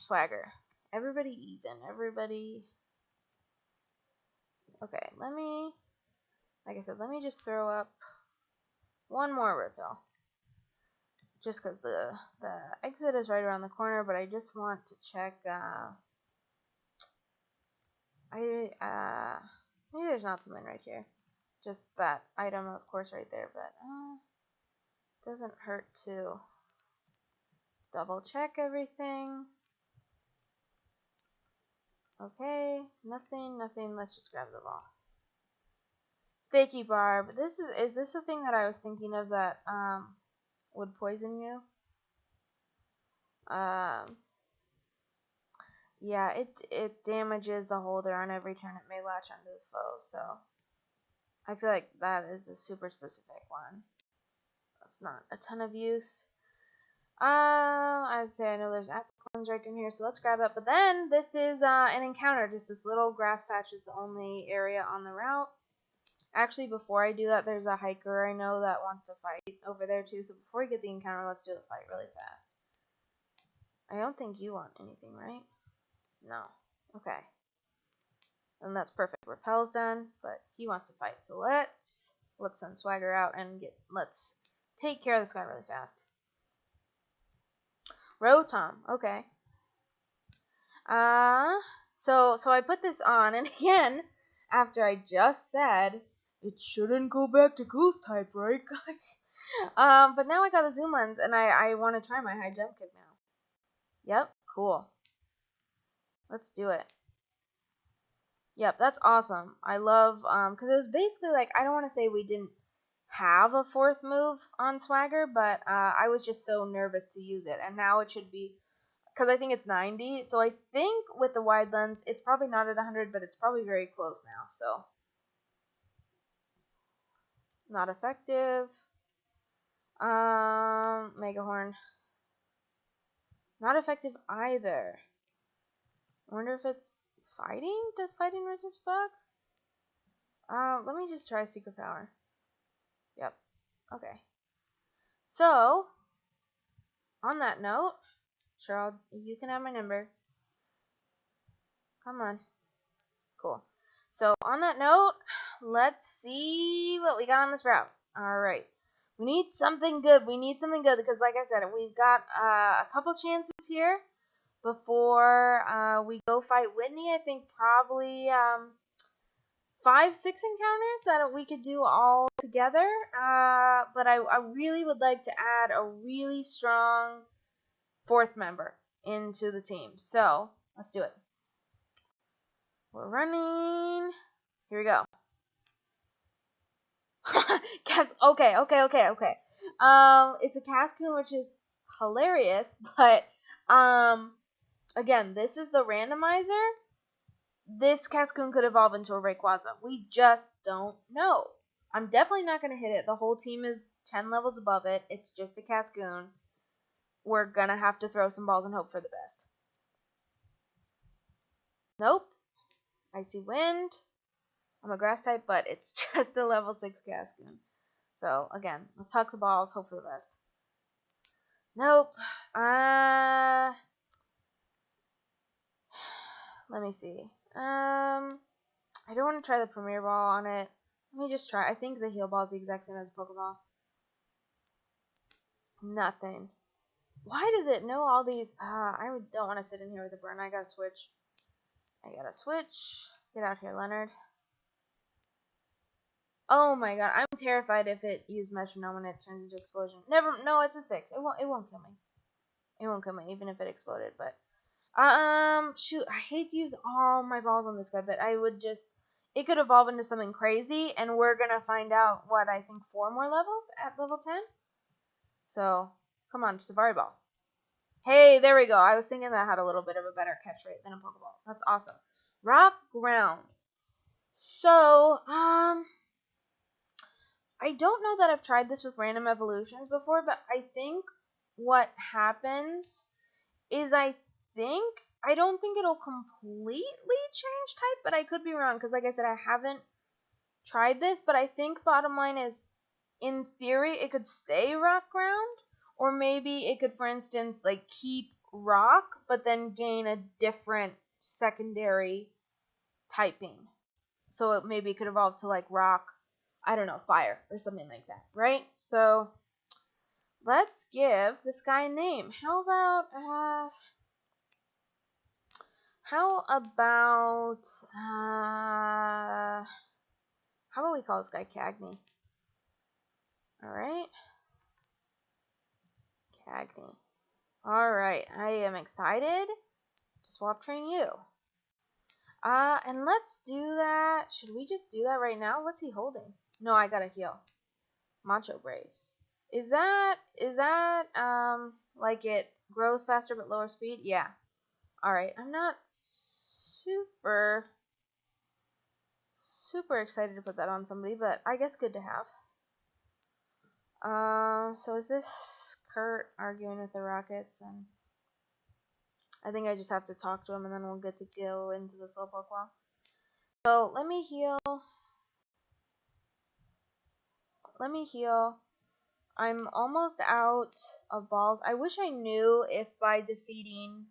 swagger. Everybody even. Everybody. Okay, like I said, let me just throw up one more repel. Just because the exit is right around the corner, but I just want to check, maybe there's not something right here. Just that item, of course, right there, but, doesn't hurt to double check everything. Okay, nothing, let's just grab the ball. Sticky barb. Is this the thing that I was thinking of that, would poison you? Yeah, it damages the holder on every turn. It may latch onto the foe, so I feel like that is a super specific one. That's not a ton of use. I'd say I know there's apricorns right in here, so let's grab it. But then this is an encounter. Just this little grass patch is the only area on the route. Actually, before I do that, there's a hiker I know that wants to fight over there too. So before we get the encounter, let's do the fight really fast. I don't think you want anything, right? No. Okay. And that's perfect. Repel's done, but he wants to fight. So let's send Swagger out and let's take care of this guy really fast. Rotom. Okay. So I put this on, and again, after I just said it shouldn't go back to Ghost type, right, guys? But now I got a zoom lens, and I want to try my high jump kick now. Yep, cool. Let's do it. Yep, that's awesome. I love, because it was basically like, I don't want to say we didn't have a 4th move on Swagger, but I was just so nervous to use it, and now it should be, because I think it's 90, so I think with the wide lens, it's probably not at 100, but it's probably very close now, so. Not effective. Mega Horn. Not effective either. I wonder if it's fighting? Does fighting resist bug? Let me just try Secret Power. Yep. Okay. So, on that note, sure, you can have my number. Come on. Cool. So, on that note, let's see what we got on this route. Alright. We need something good. We need something good because, like I said, we've got a couple chances here before we go fight Whitney. I think probably 5, 6 encounters that we could do all together. But I really would like to add a really strong 4th member into the team. So, let's do it. We're running. Here we go. Okay. It's a Cascoon, which is hilarious, but again, this is the randomizer. This Cascoon could evolve into a Rayquaza. We just don't know. I'm definitely not going to hit it. The whole team is 10 levels above it. It's just a Cascoon. We're going to have to throw some balls and hope for the best. Nope. Icy Wind. I'm a grass type, but it's just a level 6 Cascoon. So, again, let's huck the balls, hope for the best. Nope. Let me see. I don't want to try the Premier Ball on it. Let me just try. I think the Heal Ball is the exact same as a Pokeball. Nothing. Why does it know all these? I don't want to sit in here with a burn. I gotta switch. Get out here, Leonard. Oh my god, I'm terrified if it used Metronome and it turns into Explosion. No, it's a 6. It won't kill me. It won't kill me, even if it exploded, but shoot, I hate to use all my balls on this guy, but it could evolve into something crazy, and we're gonna find out, what, I think 4 more levels at level 10? So, come on, Safari Ball. Hey, there we go. I was thinking that had a little bit of a better catch rate than a Pokeball. That's awesome. Rock Ground. So, I don't know that I've tried this with random evolutions before, but I think what happens is I don't think it'll completely change type, but I could be wrong because, like I said, I haven't tried this, but I think bottom line is, in theory, it could stay rock ground, or maybe it could, for instance, like keep rock, but then gain a different secondary typing. So maybe it could evolve to like rock, I don't know, fire or something like that, right? So let's give this guy a name. How about we call this guy Cagney? Alright. Cagney. Alright, I am excited to swap train you. And let's do that. Should we just do that right now? What's he holding? No, I gotta heal. Macho Brace. Is that, like it grows faster but lower speed? Yeah. Alright, I'm not super excited to put that on somebody, but I guess good to have. So is this Kurt arguing with the Rockets? And I think I just have to talk to him, and then we'll get to go into the Slowpoke wall. So let me heal. I'm almost out of balls. I wish I knew if by defeating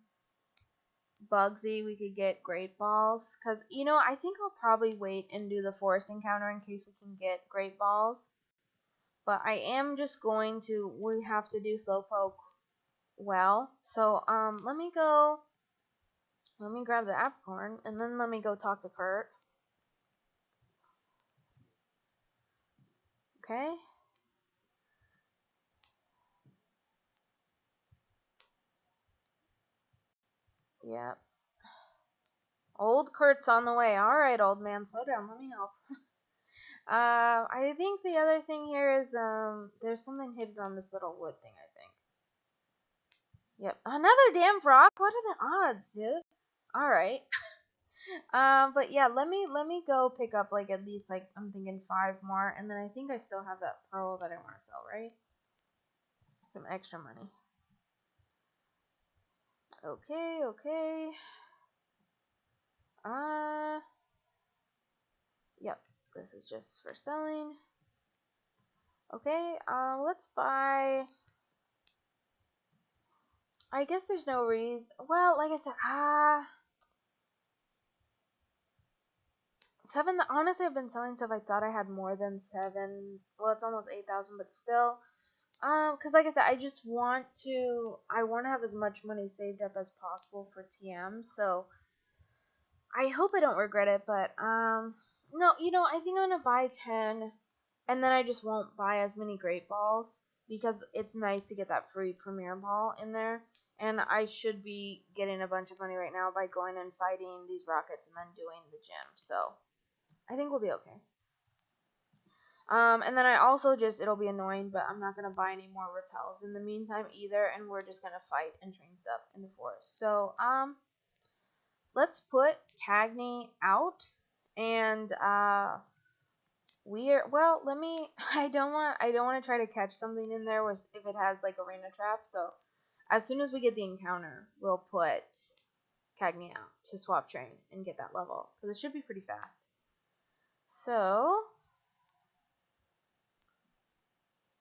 Bugsy we could get Great Balls, because, I think I'll probably wait and do the Forest encounter in case we can get Great Balls. But I am just going to, we have to do Slowpoke well. So, let me grab the Apricorn, and then let me go talk to Kurt. Okay. Yep. Old Kurt's on the way. Alright, old man, slow down, let me help. I think the other thing here is, there's something hidden on this little wood thing, I think. Yep, another damn frog? What are the odds, dude? Alright. But yeah, let me go pick up, like, at least, like, I'm thinking 5 more, and then I think I still have that pearl that I want to sell, right? Some extra money. Okay. Yep, this is just for selling. Okay, let's buy I guess there's no reason. Well, like I said, 7. Honestly, I've been selling stuff I thought I had more than 7. Well, it's almost 8,000, but still. Cause like I said, I want to have as much money saved up as possible for TM. So I hope I don't regret it, but no, I think I'm gonna buy 10, and then I just won't buy as many great balls because it's nice to get that free premier ball in there. And I should be getting a bunch of money right now by going and fighting these rockets and then doing the gym. So I think we'll be okay. And then I also it'll be annoying, but I'm not going to buy any more repels in the meantime either, and we're just going to fight and train stuff in the forest. So, let's put Cagney out, and, I don't want to try to catch something in there if it has, like, arena trap, so as soon as we get the encounter, we'll put Cagney out to swap train and get that level, because it should be pretty fast. So,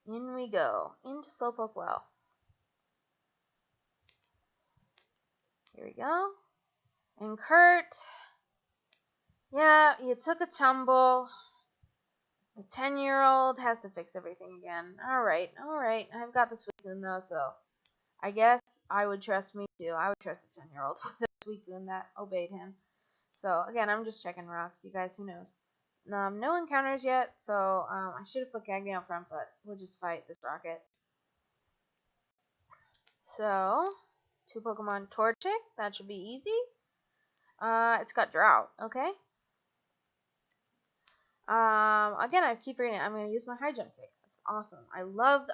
in we go, into Slowpoke Well. Here we go. And Kurt, yeah, you took a tumble. The 10-year-old has to fix everything again. Alright. I've got the Suicune though, so I guess I would trust me too. I would trust a 10-year-old with a Suicune that obeyed him. So, again, I'm just checking rocks. You guys, who knows? No encounters yet, so I should have put Cagney out front, but we'll just fight this rocket. So, 2 Pokemon Torchic. That should be easy. It's got Drought. Okay. Again, I keep reading it. I'm going to use my high jump kick. That's awesome. I love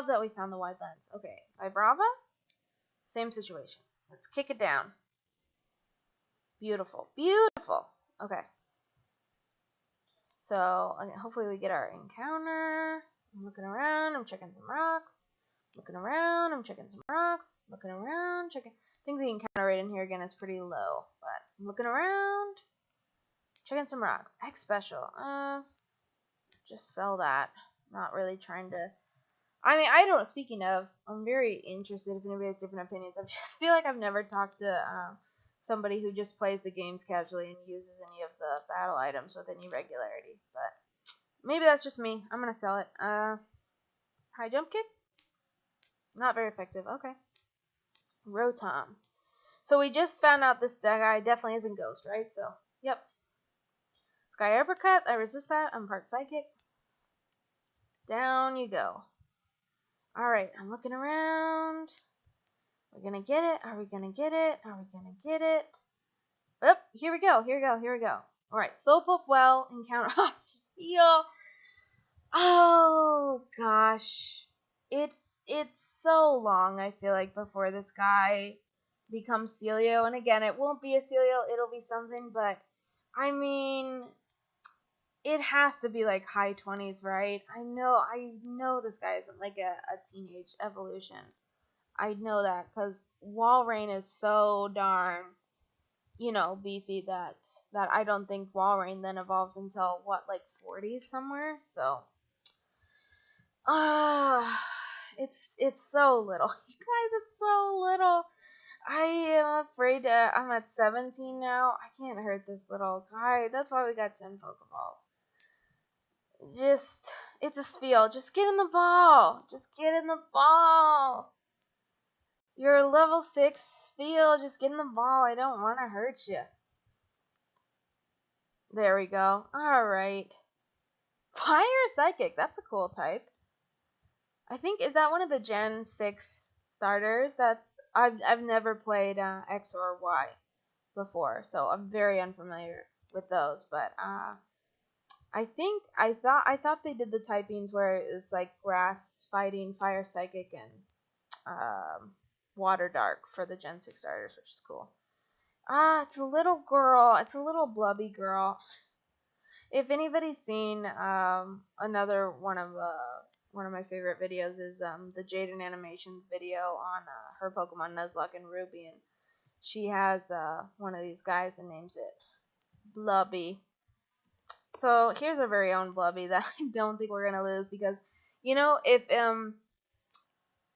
that we found the wide lens. Okay. Vibrava. Same situation. Let's kick it down. Beautiful. Okay. So, hopefully we get our encounter. I'm looking around. I'm checking some rocks. Looking around. I'm checking some rocks. Looking around. Checking. I think the encounter rate in here again is pretty low. But I'm looking around. Checking some rocks. X special. Just sell that. Not really trying to. I don't. Speaking of, I'm very interested if anybody has different opinions. I just feel like I've never talked to somebody who just plays the games casually and uses any of the battle items with any regularity. But maybe that's just me. I'm gonna sell it. High jump kick. Not very effective. Okay. Rotom. So we just found out this guy definitely isn't Ghost, right? So, yep. Sky Uppercut. I resist that. I'm part Psychic. Down you go. Alright, I'm looking around. We're gonna get it. Are we gonna get it? Oh, here we go. Alright, Slowpoke Well, encounter. Spheal. Oh, gosh. It's so long, I feel like, before this guy becomes Celio. And again, it won't be a Celio. It'll be something, but, it has to be like high 20s, right? I know this guy isn't like a teenage evolution. I know that because Walrein is so darn, beefy that I don't think Walrein then evolves until like 40s somewhere. So, it's so little, you guys. It's so little. I am afraid I'm at 17 now. I can't hurt this little guy. That's why we got 10 Pokeballs. It's a Spheal. Just get in the ball. You're a level 6 Spheal. Just get in the ball. I don't want to hurt you. There we go. Alright. Fire Psychic. That's a cool type. I think, is that one of the Gen 6 starters? I've never played X or Y before, so I'm very unfamiliar with those, but I thought they did the typings where it's like grass fighting, fire psychic, and water dark for the Gen 6 starters, which is cool. It's a little girl. It's a little blubby girl. If anybody's seen another one of my favorite videos is the Jaden Animations video on her Pokemon Nuzlocke and Ruby, and she has one of these guys and names it Blubby. So here's our very own Blubby that I don't think we're gonna lose because, if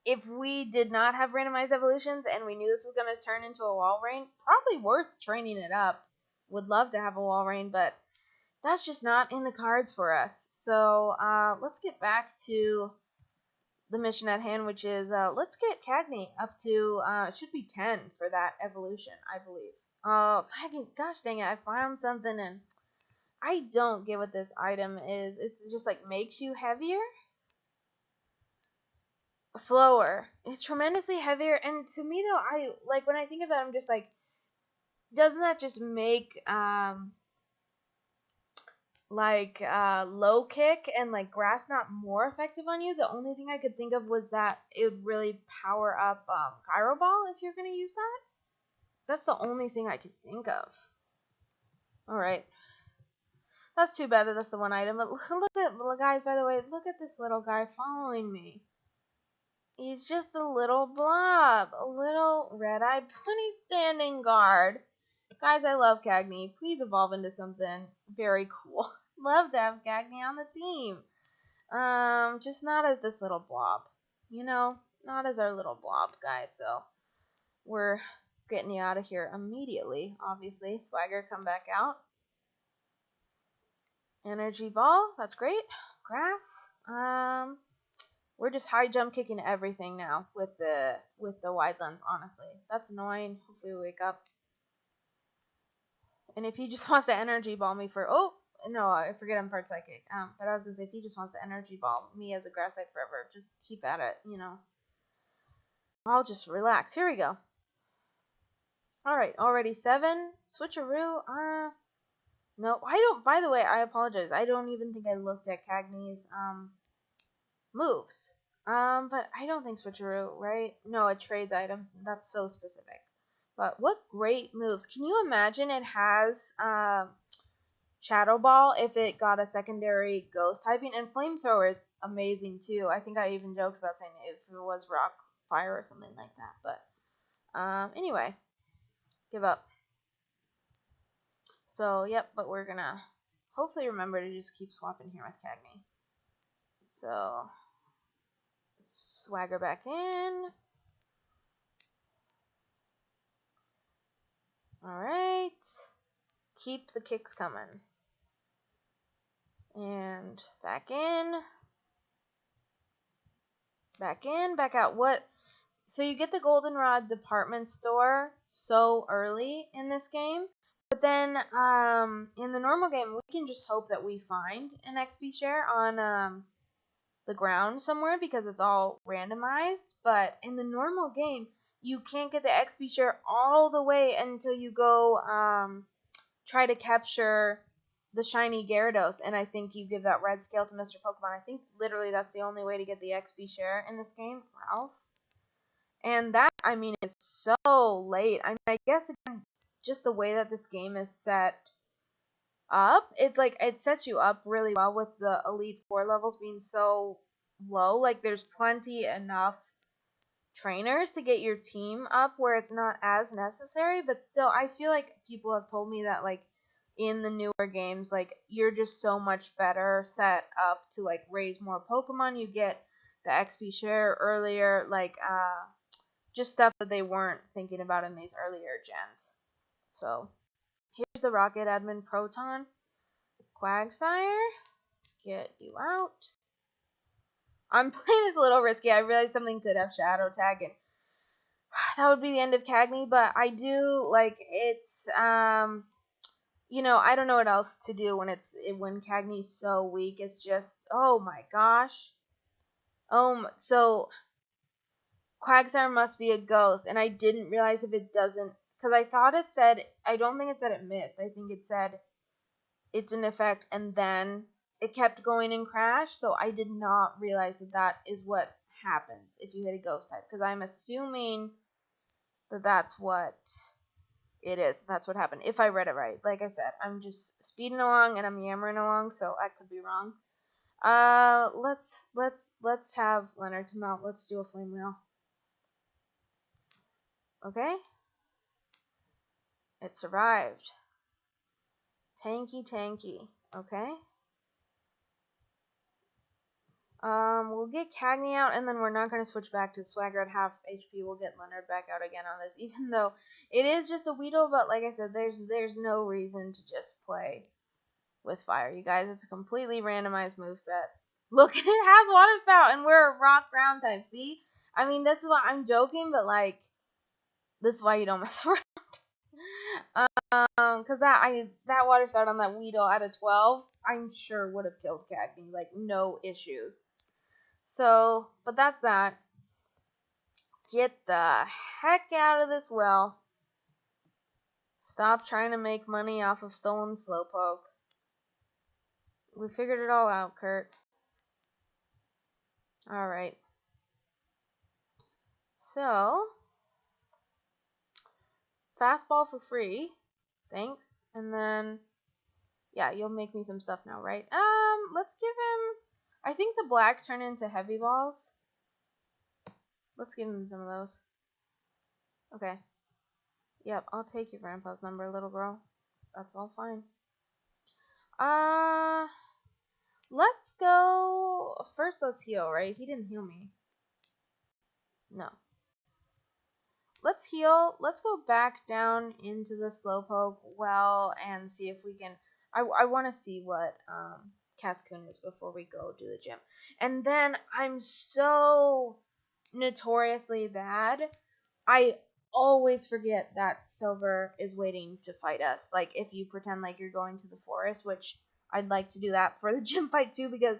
if we did not have randomized evolutions and we knew this was going to turn into a Walrein, probably worth training it up. Would love to have a Walrein, but that's just not in the cards for us. So let's get back to the mission at hand, which is let's get Cagney up to it should be 10 for that evolution, I believe. Gosh dang it, I found something and I don't get what this item is. It's just like makes you heavier, slower. It's tremendously heavier, and to me though, I like when I think of that, I'm just like, doesn't that just make low kick and like grass knot more effective on you? The only thing I could think of was that it would really power up Gyro Ball if you're gonna use that. That's the only thing I could think of. Alright. That's too bad that that's the one item. But look at, guys, by the way, look at this little guy following me. He's just a little blob. A little red-eyed bunny standing guard. Guys, I love Cagney. Please evolve into something very cool. Love to have Cagney on the team. Just not as this little blob. You know, not as our little blob, guys. So, we're getting you out of here immediately, obviously. Swagger, come back out. Energy ball, that's great. Grass. We're just high jump kicking everything now with the wide lens, honestly. That's annoying. Hopefully we wake up. And if he just wants to energy ball me for no, I forget I'm part psychic. But I was gonna say if he just wants to energy ball me as a grass type forever, just keep at it, you know. I'll just relax. Here we go. Alright, already 7. Switcheroo, no, I don't, by the way, I apologize. I don't even think I looked at Cagney's, moves. But I don't think Switcheroo, right? No, it trades items. That's so specific. But what great moves. Can you imagine it has, Shadow Ball if it got a secondary ghost typing? And Flamethrower is amazing too. I think I even joked about saying if it was Rock, Fire, or something like that. But, anyway. Give up. So, yep, but we're gonna hopefully remember to just keep swapping here with Cagney. So, swagger back in. Alright. Keep the kicks coming. And back in. Back in, back out. What? So you get the Goldenrod department store so early in this game. But then in the normal game, we can just hope that we find an XP share on the ground somewhere because it's all randomized. But in the normal game, you can't get the XP share all the way until you go try to capture the shiny Gyarados, and I think you give that red scale to Mr. Pokemon. I think literally that's the only way to get the XP share in this game, Ralph. And that, I mean, is so late. I mean, I guess again, just the way that this game is set up, it's like it sets you up really well with the Elite Four levels being so low. Like there's plenty enough trainers to get your team up where it's not as necessary, but still I feel like people have told me that like in the newer games, like you're just so much better set up to like raise more Pokemon. You get the XP share earlier, like just stuff that they weren't thinking about in these earlier gens. So here's the Rocket Admin Proton. Quagsire, let's get you out. I'm playing this a little risky. I realized something could have Shadow Tag, and that would be the end of Cagney, but I do, like, it's, you know, I don't know what else to do when Cagney's so weak. It's just, oh my gosh. So, Quagsire must be a ghost, and I didn't realize if it doesn't, because I thought it said, I don't think it said it missed. I think it said it's an effect, and then it kept going and crashed, so I did not realize that that is what happens if you hit a ghost type, because I'm assuming that that's what it is. That's what happened, if I read it right. Like I said, I'm just speeding along, and I'm yammering along, so I could be wrong. Let's have Leonard come out. Let's do a flame wheel. Okay? It survived. Tanky. Okay? We'll get Cagney out, and then we're not going to switch back to Swagger at half HP. We'll get Leonard back out again on this, even though it is just a Weedle, but like I said, there's no reason to just play with fire, you guys. It's a completely randomized moveset. Look, it has Water Spout, and we're a rock ground type, see? I mean, this is why I'm joking, but like, this is why you don't mess around. Cause that Water Spout on that Weedle out of 12, I'm sure would have killed Cagney, like, no issues. So, but that's that. Get the heck out of this well. Stop trying to make money off of stolen Slowpoke. We figured it all out, Kurt. Alright. So, fastball for free. Thanks. And then, yeah, you'll make me some stuff now, right? Let's give him, I think the black turn into heavy balls. Let's give him some of those. Okay. Yep, I'll take your grandpa's number, little girl. That's all fine. Let's go, first let's heal, right? He didn't heal me. No. Let's heal. Let's go back down into the Slowpoke well and see if we can, I want to see what, Cascoon is before we go do the gym. And then I'm so notoriously bad. I always forget that Silver is waiting to fight us. Like, if you pretend like you're going to the forest, which I'd like to do that for the gym fight too, because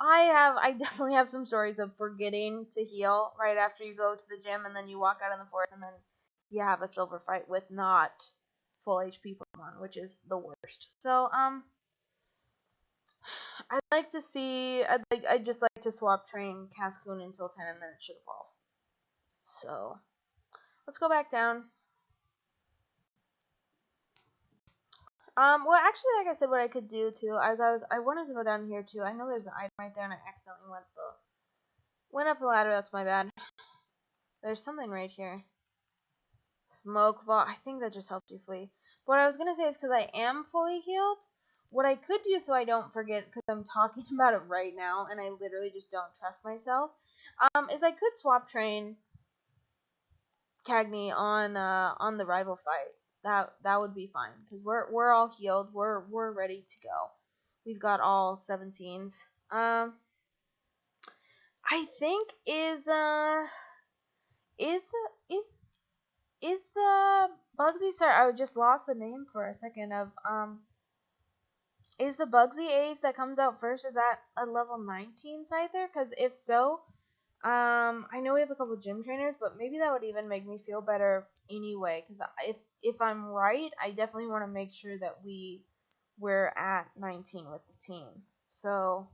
I definitely have some stories of forgetting to heal right after you go to the gym, and then you walk out in the forest, and then you have a Silver fight with not full HP Pokemon, which is the worst. So, I'd like to see, I'd just like to swap train Cascoon until 10, and then it should evolve. So, let's go back down. Well, actually, like I said, what I could do too, I wanted to go down here too. I know there's an item right there, and I accidentally went up the ladder. That's my bad. There's something right here. Smoke ball. I think that just helped you flee. But what I was gonna say is, because I am fully healed, what I could do so I don't forget, because I'm talking about it right now, and I literally just don't trust myself, is I could swap train Cagney on the rival fight. That would be fine, because we're all healed. We're ready to go. We've got all 17s. I think is the Bugsy, sorry, I just lost the name for a second of is the Bugsy Ace that comes out first, is that a level 19 Scyther? Because if so, I know we have a couple gym trainers, but maybe that would even make me feel better anyway. Because if I'm right, I definitely want to make sure that we're at 19 with the team. So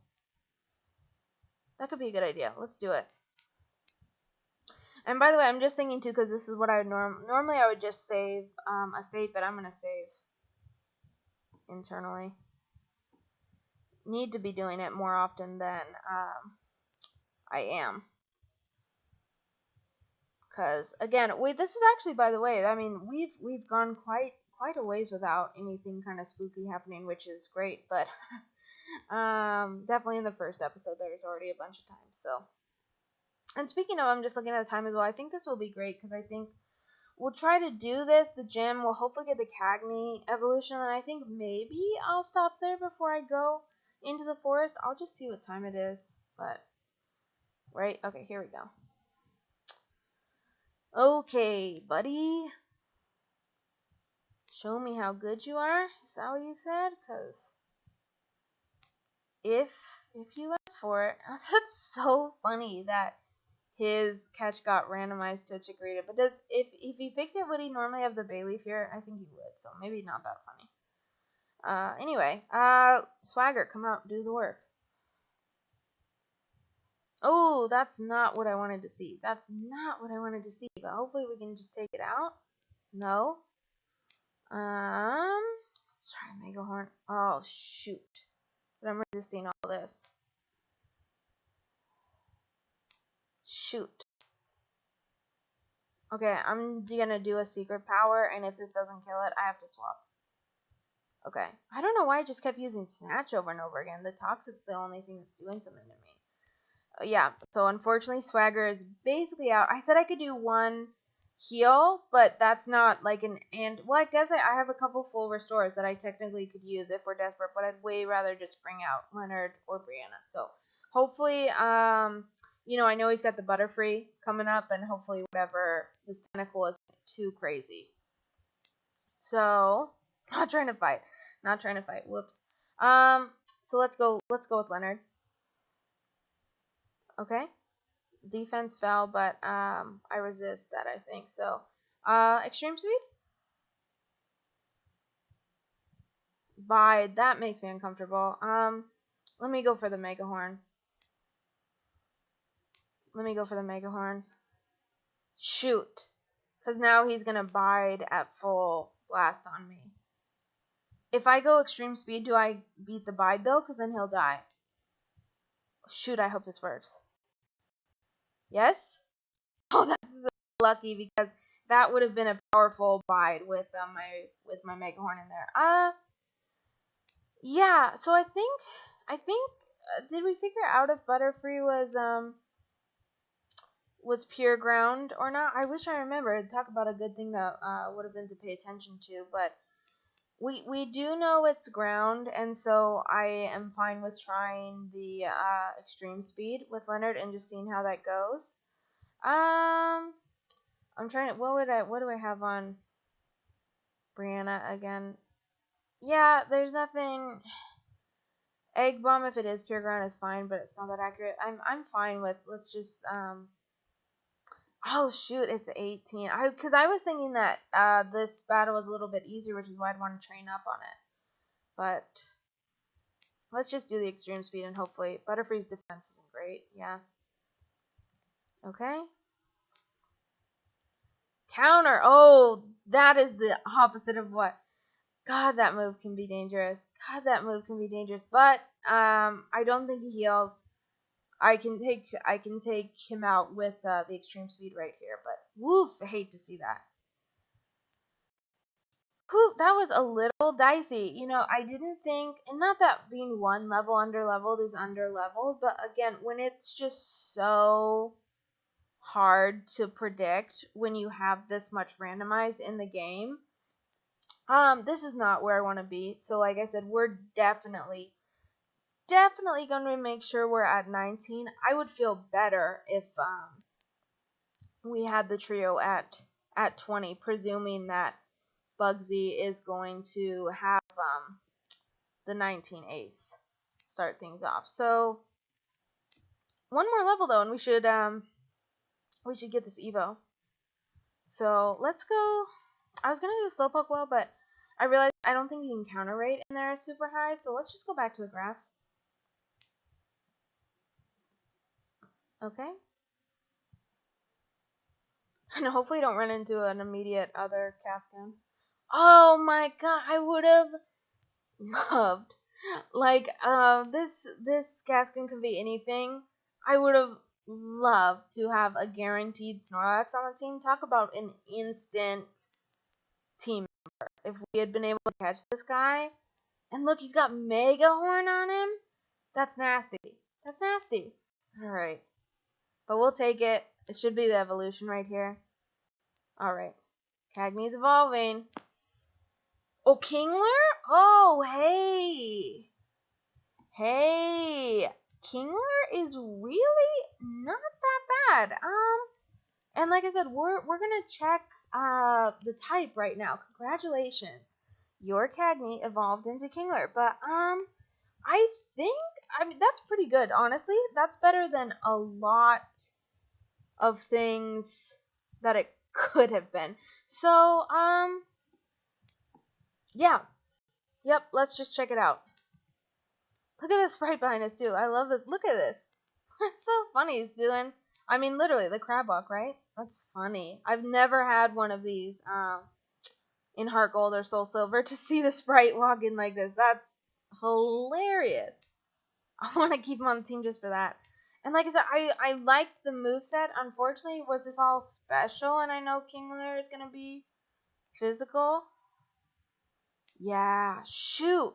that could be a good idea. Let's do it. And by the way, I'm just thinking too, because this is what I would normally I would just save a state, but I'm gonna save internally. Need to be doing it more often than I am. Because again, this is actually, by the way, I mean, we've gone quite a ways without anything kind of spooky happening, which is great. But definitely in the first episode, there was already a bunch of times. So, and speaking of, I'm just looking at the time as well. I think this will be great, because I think we'll try to do this, the gym. We'll hopefully get the Cagney evolution, and I think maybe I'll stop there before I go into the forest. I'll just see what time it is. But right, okay, here we go. Okay, buddy. Show me how good you are. Is that what you said? Because if you ask for it, that's so funny that his catch got randomized to a Chikorita. But if he picked it, would he normally have the Bayleaf here? I think he would. So maybe not that funny. Anyway, Swagger, come out, do the work. Oh, that's not what I wanted to see. That's not what I wanted to see. But hopefully we can just take it out. No. Let's try Mega Horn. Oh, shoot. But I'm resisting all this. Shoot. Okay, I'm gonna do a secret power, and if this doesn't kill it, I have to swap. Okay. I don't know why I just kept using Snatch over and over again. The Toxic's the only thing that's doing something to me. Yeah, so unfortunately Swagger is basically out. I said I could do one heal, but that's not like well, I guess I have a couple full restores that I technically could use if we're desperate, but I'd way rather just bring out Leonard or Brianna. So hopefully, I know he's got the Butterfree coming up, and hopefully whatever his tentacle isn't too crazy. So not trying to fight. Whoops. So let's go with Leonard. Okay. Defense fell, but I resist that, I think. So, extreme speed? Bide. That makes me uncomfortable. Let me go for the Mega Horn. Shoot. Because now he's going to bide at full blast on me. If I go extreme speed, do I beat the bide, though? Because then he'll die. Shoot, I hope this works. Yes? Oh, that's so lucky, because that would have been a powerful bide with my Mega Horn in there. Yeah, so I think did we figure out if Butterfree was pure ground or not? I wish I remembered. Talk about a good thing that would have been to pay attention to, but we do know it's ground, and so I am fine with trying the extreme speed with Leonard and just seeing how that goes. I'm trying to what do I have on Brianna again? Yeah, there's nothing. Egg bomb, if it is pure ground, is fine, but it's not that accurate. I'm fine with, let's just oh shoot, it's 18. Because I was thinking that this battle was a little bit easier, which is why I'd want to train up on it. But let's just do the extreme speed, and hopefully Butterfree's defense isn't great. Yeah. Okay. Counter. Oh, that is the opposite of what. God, that move can be dangerous. But I don't think he heals. I can take him out with the extreme speed right here, but woof, I hate to see that. Whew, that was a little dicey. I didn't think, and not that being one level under leveled is under leveled, but again, when it's just so hard to predict when you have this much randomized in the game, this is not where I want to be. So like I said, we're definitely going to make sure we're at 19. I would feel better if we had the trio at 20, presuming that Bugsy is going to have the 19 ace start things off. So one more level though, and we should get this Evo. So let's go. I was gonna do Slowpoke well, but I realized I don't think the encounter rate in there is super high. So let's just go back to the grass. Okay. And hopefully don't run into an immediate other Cascan. Oh my god, I would have loved, like, this Cascan could be anything. I would have loved to have a guaranteed Snorlax on the team. Talk about an instant team member. If we had been able to catch this guy, and look, he's got Mega Horn on him. That's nasty. Alright. But we'll take it. It should be the evolution right here. Alright. Cagney's evolving. Oh, Kingler? Oh, hey. Hey. Kingler is really not that bad. And like I said, we're gonna check the type right now. Congratulations. Your Cagney evolved into Kingler. But I mean that's pretty good, honestly. That's better than a lot of things that it could have been. So, yeah. Yep, let's just check it out. Look at the sprite behind us, too. I love this. Look at this. It's so funny. He's doing, I mean, literally, the crab walk, right? That's funny. I've never had one of these in Heart Gold or Soul Silver to see the sprite walking like this. That's hilarious. I want to keep him on the team just for that. And like I said, I liked the moveset. Unfortunately, was this all special? And I know Kingler is going to be physical. Yeah, shoot.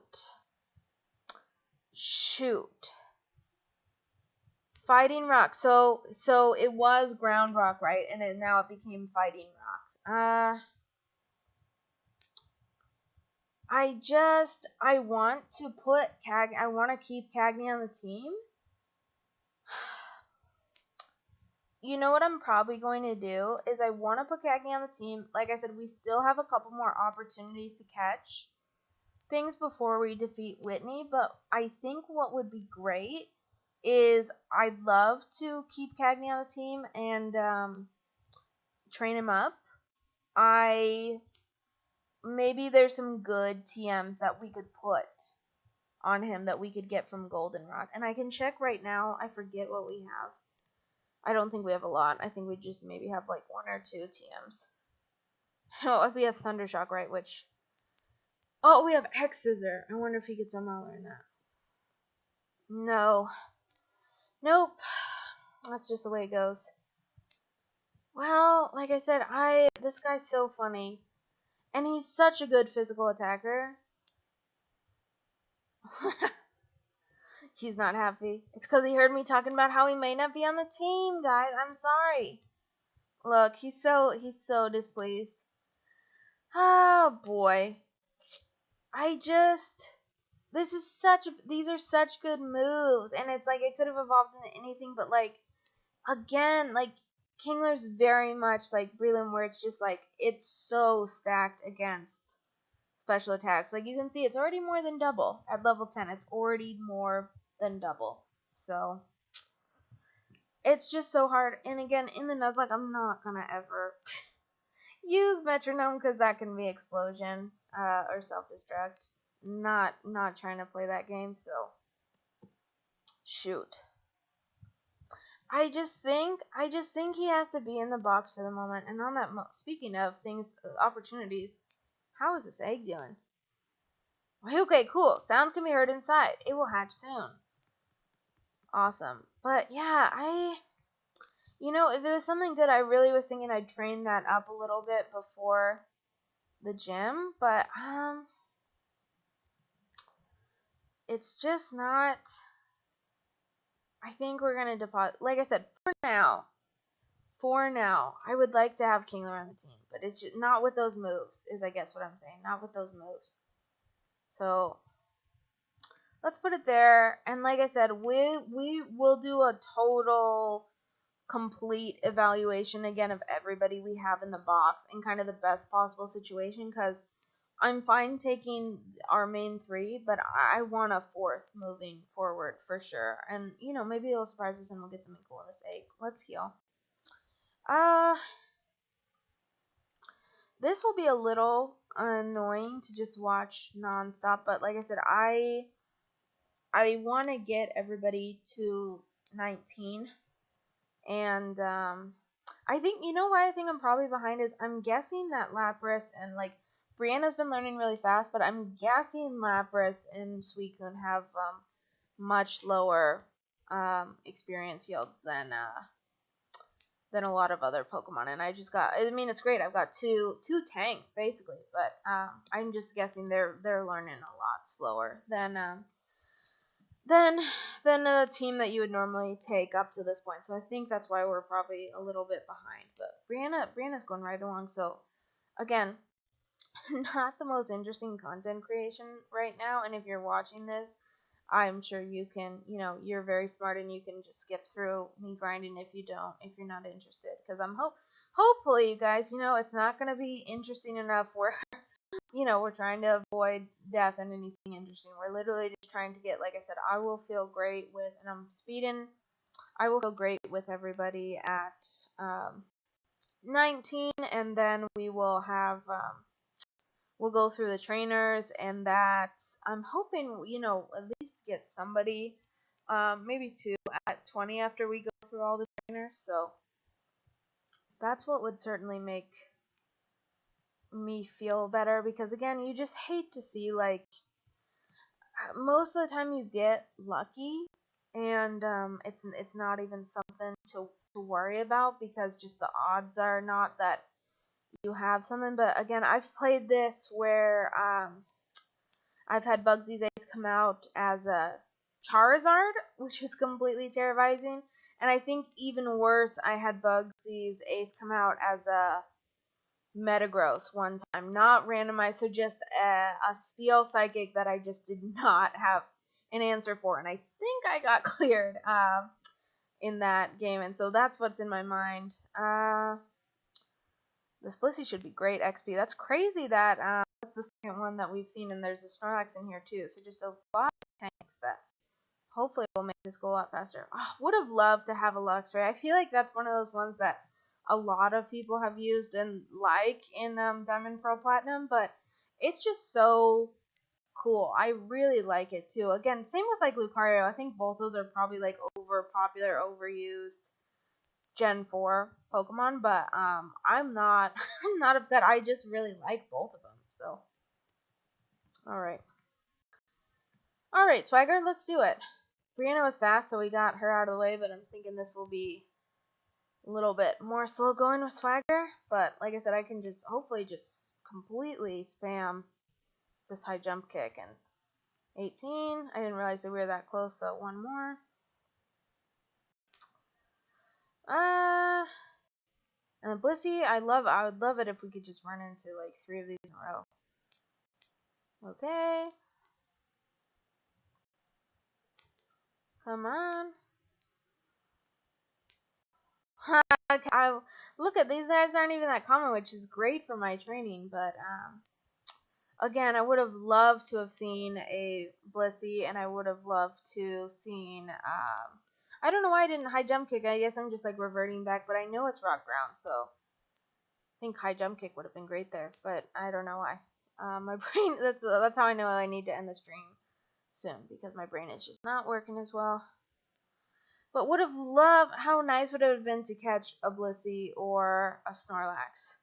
Fighting rock. So it was ground rock, right? And now it became fighting rock. I want to put I want to keep Cagney on the team. You know what I'm probably going to do is I want to put Cagney on the team. Like I said, we still have a couple more opportunities to catch things before we defeat Whitney, but I think what would be great is I'd love to keep Cagney on the team and train him up. Maybe there's some good TMs that we could put on him that we could get from Goldenrod. And I can check right now. I forget what we have. I don't think we have a lot. I think we just maybe have like 1 or 2 TMs. Oh, if we have Thundershock, right? Which... Oh, we have X Scissor. I wonder if he could somehow learn that. No. Nope. That's just the way it goes. Well, like I said, this guy's so funny. And he's such a good physical attacker. He's not happy. It's because he heard me talking about how he may not be on the team, guys. I'm sorry. Look, he's so displeased. Oh boy. These are such good moves, and it's like it could have evolved into anything, but like again, like Kingler's very much like Breland, where it's just like it's so stacked against special attacks. Like you can see, it's already more than double at level 10. It's already more than double. So it's just so hard. And again, in the Nuzlocke, I'm not gonna ever use metronome because that can be explosion or self-destruct. Not trying to play that game. So shoot. I just think he has to be in the box for the moment. And on that, speaking of things, opportunities, how is this egg doing? Okay, cool. Sounds can be heard inside. It will hatch soon. Awesome. But yeah, if it was something good, I really was thinking I'd train that up a little bit before the gym. But it's just not. I think we're gonna deposit. Like I said, for now, I would like to have Kingler on the team, but it's just not with those moves, is I guess what I'm saying. Not with those moves. So let's put it there. And like I said, we will do a total complete evaluation again of everybody we have in the box in kind of the best possible situation, because I'm fine taking our main 3, but I want a 4th moving forward for sure. And maybe it'll surprise us and we'll get something cool in this egg. Let's heal. This will be a little annoying to just watch nonstop, but like I said, I want to get everybody to 19, and I think why I think I'm probably behind is I'm guessing that Lapras and like Brianna's been learning really fast, but I'm guessing Lapras and Suicune have much lower experience yields than a lot of other Pokemon, and it's great. I've got two tanks basically, but I'm just guessing they're learning a lot slower than a team that you would normally take up to this point. So I think that's why we're probably a little bit behind. But Brianna's going right along. So again, not the most interesting content creation right now. And if you're watching this, I'm sure you can, you're very smart and you can just skip through me grinding if you're not interested. Because hopefully you guys, it's not going to be interesting enough where, we're trying to avoid death and anything interesting. We're literally just trying to get, like I said, I will feel great with, and I'm speeding, I will feel great with everybody at 19, and then we will have, we'll go through the trainers, and that I'm hoping, at least get somebody, maybe 2 at 20 after we go through all the trainers. So that's what would certainly make me feel better, because again, you just hate to see, like, most of the time you get lucky, and it's not even something to worry about, because just the odds are not that you have something. But again, I've played this where I've had Bugsy's Ace come out as a Charizard, which is completely terrifying, And I think even worse, I had Bugsy's Ace come out as a Metagross one time, not randomized, so just a Steel Psychic that I just did not have an answer for, and I think I got cleared in that game, and so that's what's in my mind. This Blissey should be great XP. That's crazy that that's the second one that we've seen, and there's a Snorlax in here too, so just a lot of tanks that hopefully will make this go a lot faster. Oh, would have loved to have a Luxray. I feel like that's one of those ones that a lot of people have used and like in Diamond, Pearl, Platinum, but it's just so cool. I really like it too. Again, same with like Lucario. I think both those are probably like over popular, overused Gen 4 Pokemon, but I'm not I'm not upset. I just really like both of them. So Alright, Swagger, let's do it. Brianna was fast, so we got her out of the way, but I'm thinking this will be a little bit more slow going with Swagger, but like I said, I can just hopefully just completely spam this high jump kick. And 18, I didn't realize that we were that close, so one more. And the Blissey, I would love it if we could just run into like 3 of these in a row. Okay. Come on. Look at these guys aren't even that common, which is great for my training, but again, I would have loved to have seen a Blissey, and I would have loved to seen I don't know why I didn't high jump kick. I guess I'm just like reverting back, but I know it's rock ground, so I think high jump kick would have been great there, but I don't know why. My brain, that's how I know I need to end the stream soon, because my brain is just not working as well. But would have loved, how nice would it have been to catch a Blissey or a Snorlax?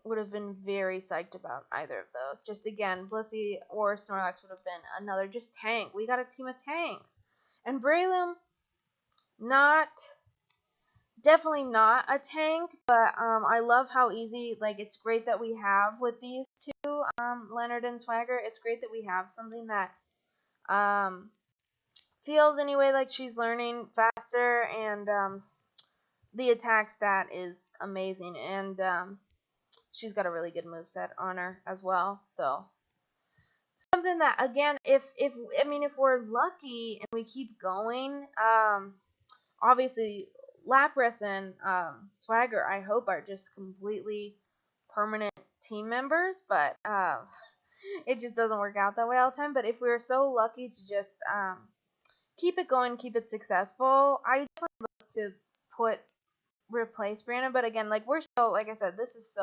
Would have been very psyched about either of those. Just again, Blissey or Snorlax would have been another just tank. We got a team of tanks. And Breloom, definitely not a tank, but I love how easy, like, it's great that we have with these two, Leonard and Swagger. It's great that we have something that feels anyway like she's learning faster, and the attack stat is amazing, and she's got a really good moveset on her as well. So something that, again, if we're lucky and we keep going, obviously Lapras and Swagger, I hope, are just completely permanent team members, but it just doesn't work out that way all the time. But if we're so lucky to just keep it going, keep it successful, I definitely look to replace Brianna. But again, like, we're so, like I said, this is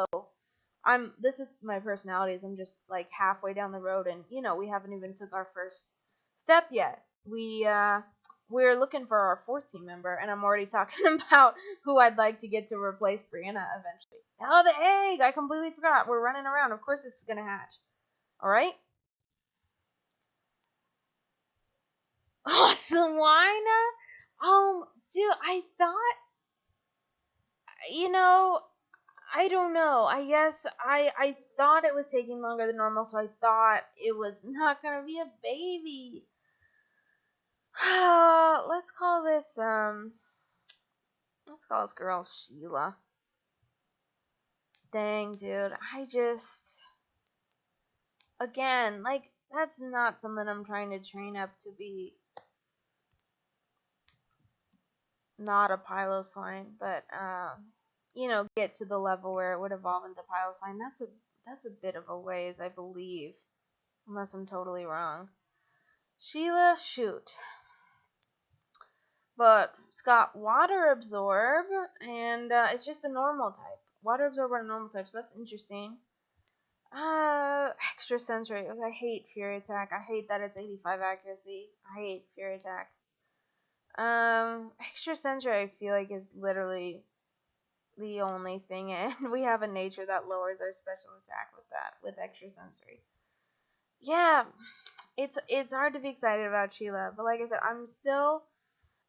my personality is I'm just like halfway down the road, and we haven't even took our first step yet. We're looking for our 4th team member, and I'm already talking about who I'd like to get to replace Brianna eventually. Oh, the egg! I completely forgot. We're running around. Of course it's gonna hatch. Alright? Awesome, Wina? Dude, I thought, I don't know. I guess I thought it was taking longer than normal, so I thought it was not gonna be a baby. Let's call this girl Sheila. Dang, dude. Again, like, that's not something I'm trying to train up to be not a Piloswine, but get to the level where it would evolve into Piloswine. That's a bit of a ways, I believe, unless I'm totally wrong. Sheila, shoot. But it's got Water Absorb, and it's just a normal type. Water Absorb on a normal type, so that's interesting. Extra Sensory. Okay, I hate Fury Attack. I hate that it's 85 accuracy. I hate Fury Attack. Extra Sensory, I feel like, is literally the only thing, and we have a nature that lowers our special attack with Extra Sensory. Yeah, it's hard to be excited about Sheila, but like I said, I'm still,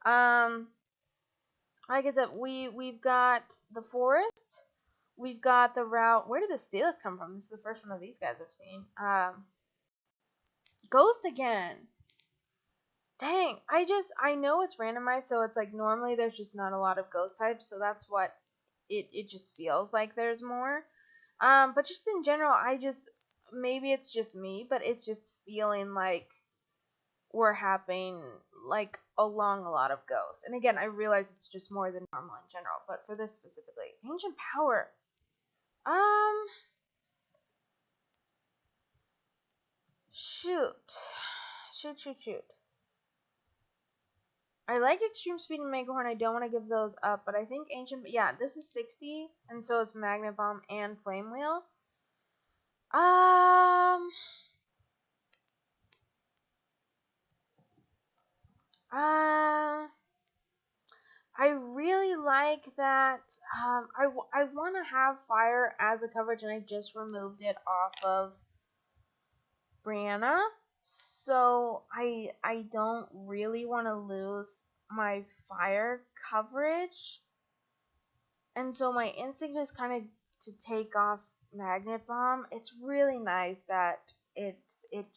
like I said, we've got the forest, we've got the route. Where did the Steelix come from? This is the first one of these guys I've seen. Ghost again. Dang, I know it's randomized, so it's like normally there's just not a lot of ghost types, so that's what it just feels like there's more. But just in general, maybe it's just me, but it's just feeling like we're having like along a lot of ghosts. And again, I realize it's just more than normal in general, but for this specifically, ancient power. Um, shoot, shoot. I like extreme speed and mega horn. I don't want to give those up, but I think ancient. Yeah, this is 60, and so it's magnet bomb and flame wheel. Um. Uh, I really like that. I want to have fire as a coverage, and I just removed it off of Brianna. So I don't really want to lose my fire coverage, and so my instinct is kind of to take off Magnet Bomb. It's really nice that it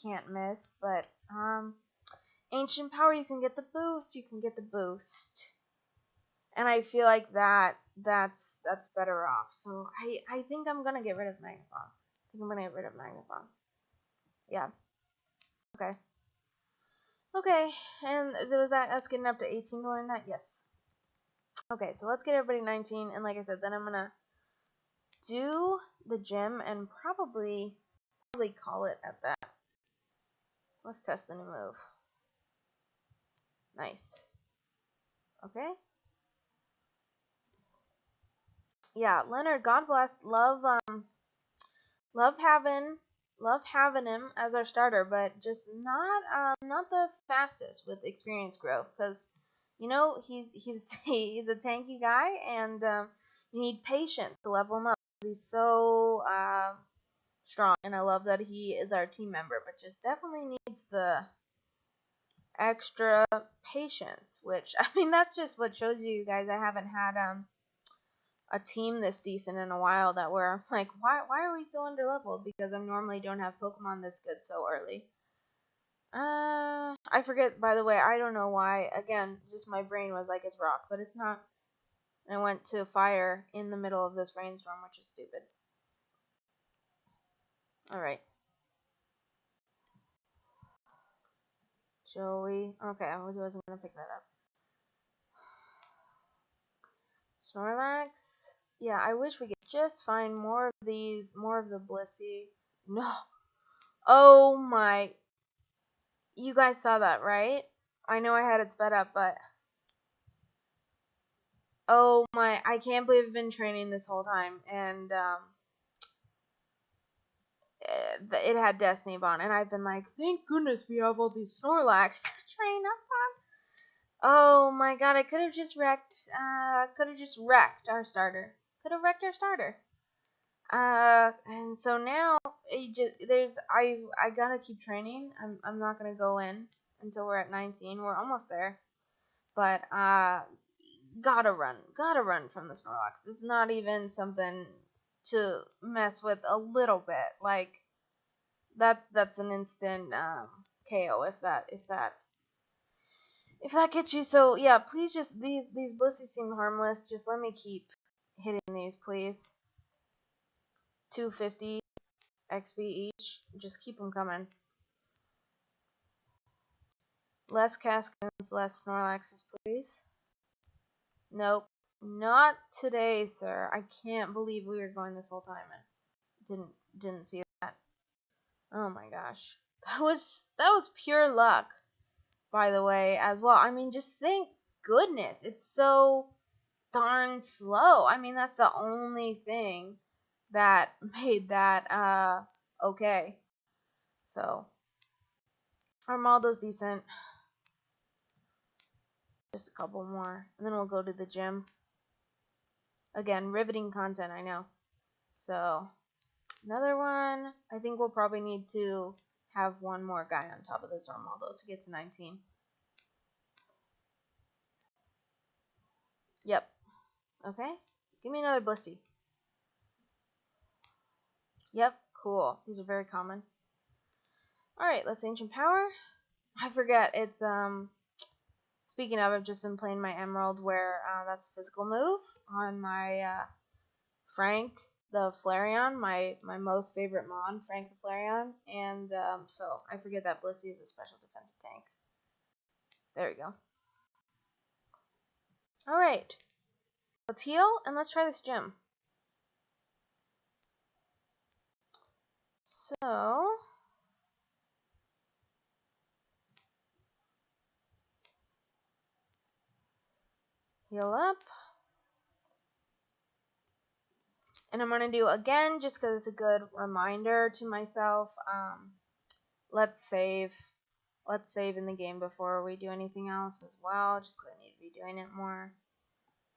can't miss, but Ancient Power, you can get the boost. You can get the boost. And I feel like that's better off. So I think I'm gonna get rid of Magnet Bomb. I think I'm gonna get rid of Magnet Bomb. Yeah. Okay. Okay. And was that's getting up to 18 going that? Yes. Okay, so let's get everybody 19, and like I said, then I'm gonna do the gym and probably call it at that. Let's test the new move. Nice. Okay. Yeah, Leonard, God bless. Love having him as our starter, but just not the fastest with experience growth, because you know he's he's a tanky guy, and you need patience to level him up. He's so strong, and I love that he is our team member, but just definitely needs the extra patience, which I mean that's just what shows you guys I haven't had a team this decent in a while, that we're like, why are we so underleveled? Because I normally don't have Pokemon this good so early. I forget, by the way, I don't know why. Again, just my brain was like, it's rock, but it's not. And I went to fire in the middle of this rainstorm, which is stupid. Alright. Joey. Okay, I wasn't gonna pick that up. Snorlax. Yeah, I wish we could just find more of these, more of the Blissey. No. Oh my. You guys saw that, right? I know I had it sped up, but oh my, I can't believe I've been training this whole time, and it had Destiny Bond, and I've been like, thank goodness we have all these Snorlax to train up on. Oh my god, I could have just wrecked our starter. Could have wrecked our starter. And so now I gotta keep training. I'm not gonna go in until we're at 19. We're almost there, but gotta run from the Snorlax. It's not even something to mess with a little bit. Like that's an instant KO if that gets you. So yeah, please just these Blissey seem harmless. Just let me keep hitting these, please. 250 XP each. Just keep them coming. Less Cascans, less Snorlaxes, please. Nope. Not today, sir. I can't believe we were going this whole time and didn't see that. Oh my gosh. That was pure luck, by the way, as well. I mean, just thank goodness. It's so darn slow. I mean, that's the only thing that made that okay. So, Armaldo's decent. Just a couple more, and then we'll go to the gym. Again, riveting content, I know. So, another one. I think we'll probably need to have one more guy on top of this Armaldo to get to 19. Yep. Okay. Give me another Blissey. Yep. Cool. These are very common. Alright, let's Ancient Power. I forget. It's speaking of, I've just been playing my Emerald, where that's a physical move on my Frank the Flareon, my most favorite Mon, Frank the Flareon, and so I forget that Blissey is a special defensive tank. There we go. All right, let's heal and let's try this gym. So heal up. And I'm going to do again, just because it's a good reminder to myself, let's save in the game before we do anything else as well, just because I need to be doing it more.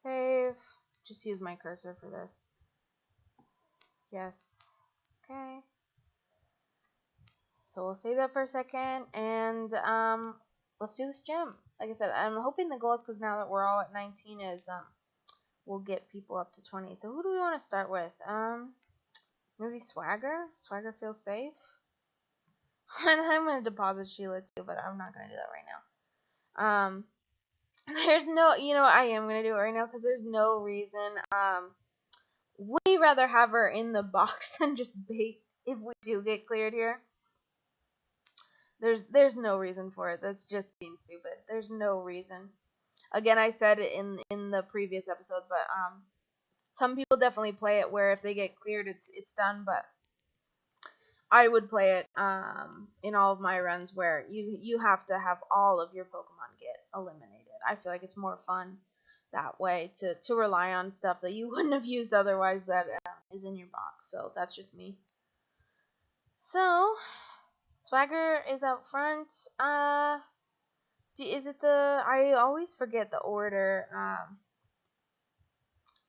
Save, just use my cursor for this. Yes, okay. So we'll save that for a second, and let's do this gym. Like I said, I'm hoping the goal is, because now that we're all at 19, is we'll get people up to 20. So who do we want to start with? Maybe Swagger? Swagger feels safe. And I'm going to deposit Sheila too, but I'm not going to do that right now. There's no, I am going to do it right now, because there's no reason. Way rather have her in the box than just bait if we do get cleared here. There's no reason for it. That's just being stupid. There's no reason. Again, I said it in the previous episode, but some people definitely play it where if they get cleared, it's done. But I would play it in all of my runs where you have to have all of your Pokemon get eliminated. I feel like it's more fun that way to rely on stuff that you wouldn't have used otherwise that is in your box. So that's just me. So Swagger is out front. Is it the? I always forget the order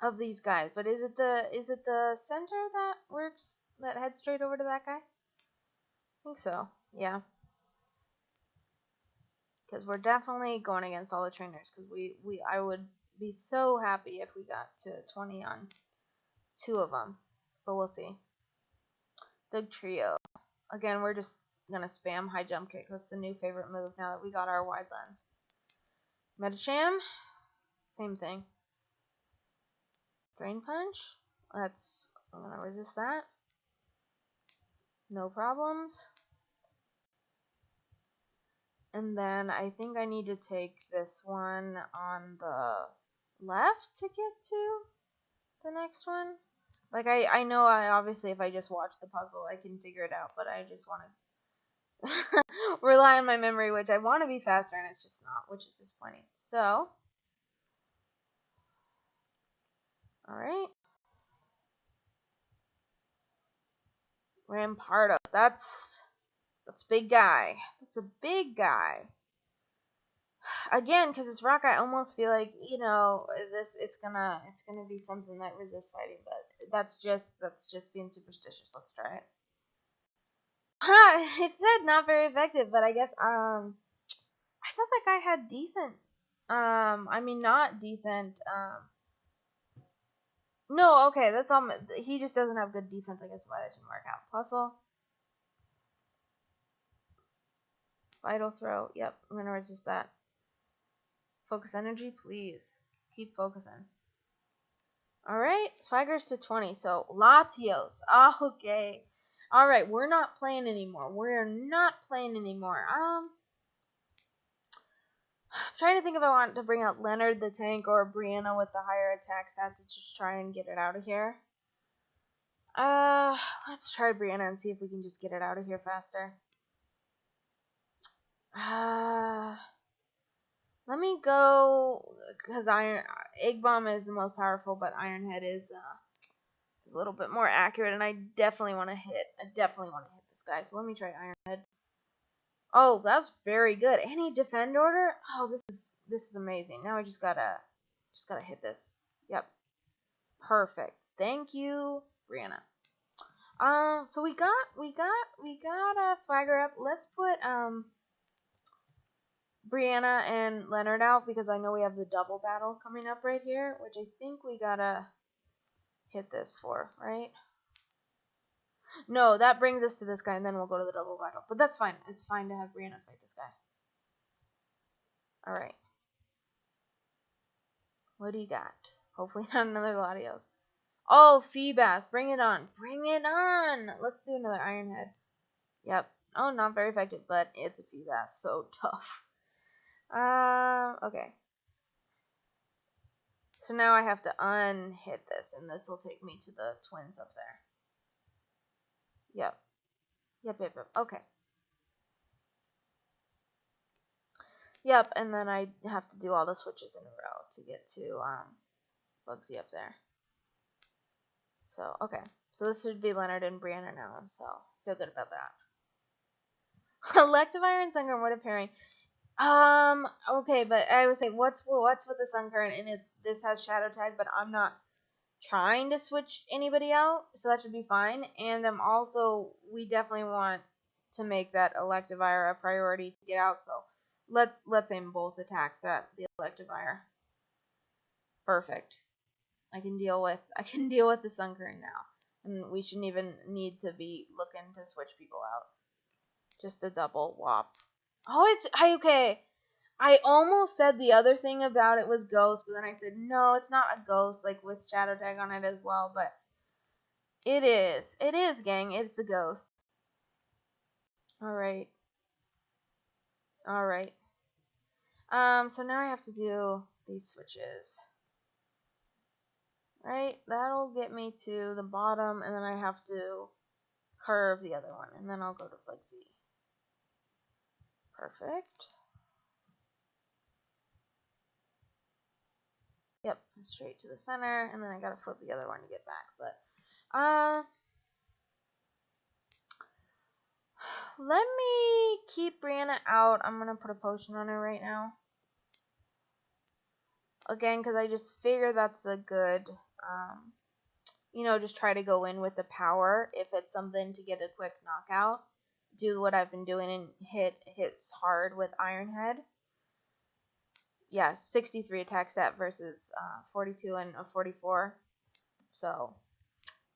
of these guys, but is it the center that works, that heads straight over to that guy? I think so. Yeah. Because we're definitely going against all the trainers. Because I would be so happy if we got to 20 on 2 of them, but we'll see. Doug Trio. Again, we're just gonna spam high jump kick. That's the new favorite move now that we got our wide lens. Medicham, same thing. Drain Punch. I'm gonna resist that. No problems. And then I think I need to take this one on the left to get to the next one. Like, I know obviously if I just watch the puzzle I can figure it out, but I just want to rely on my memory, which I want to be faster and it's just not, which is disappointing. So, alright. Rampardos, that's big guy. That's a big guy. Again, because it's rock, I almost feel like, it's gonna be something that resists fighting, but that's just being superstitious. Let's try it. It said not very effective, but I guess I thought that guy had decent I mean not decent no, okay, that's all. He just doesn't have good defense, I guess, why that didn't work out. Puzzle. Vital Throw. Yep, I'm gonna resist that. Focus energy, please. Keep focusing. Alright, Swagger's to 20, so Latios. Okay. Alright, we're not playing anymore. We're not playing anymore. I'm trying to think if I want to bring out Leonard the tank or Brianna with the higher attack stats to just try and get it out of here. Let's try Brianna and see if we can just get it out of here faster. Let me go, because Egg Bomb is the most powerful, but Iron Head is a little bit more accurate, and I definitely want to hit this guy. So let me try Iron Head. Oh, that's very good. Any defend order? Oh, this is amazing. Now I just gotta hit this. Yep, perfect. Thank you, Brianna. So we got Swagger up. Let's put Brianna and Leonard out, because I know we have the double battle coming up right here, which I think we gotta hit this for, right? No, that brings us to this guy, and then we'll go to the double battle. But that's fine. It's fine to have Brianna fight this guy. Alright. What do you got? Hopefully not another Latios. Oh, Feebas. Bring it on. Bring it on. Let's do another Ironhead. Yep. Oh, not very effective, but it's a Feebas. So tough. Okay. So now I have to unhit this, and this will take me to the twins up there. Yep. Yep. Okay. Yep, and then I have to do all the switches in a row to get to Bugsy up there. So, okay. So this should be Leonard and Brianna now, so feel good about that. Electivire and Sunkern, what a pairing. Okay, but I was saying, what's with the Sunkern, and this has Shadow Tag, but I'm not trying to switch anybody out, so that should be fine. And also, we definitely want to make that Electivire a priority to get out, so let's aim both attacks at the Electivire. Perfect. I can deal with the Sunkern now. And we shouldn't even need to be looking to switch people out. Just a double whop. Oh, okay. I almost said the other thing about it was ghost, but then I said no, it's not a ghost, like with shadow tag on it as well, but it is. It is, gang. It's a ghost. Alright. Alright. So now I have to do these switches. Right? That'll get me to the bottom, and then I have to curve the other one, and then I'll go to Bugsy. Perfect. Yep, straight to the center, and then I gotta flip the other one to get back. But let me keep Brianna out. I'm gonna put a potion on her right now. Again, because I just figure that's a good, just try to go in with the power if it's something to get a quick knockout. Do what I've been doing and hits hard with Ironhead. Yeah, 63 attack stat versus 42 and a 44. So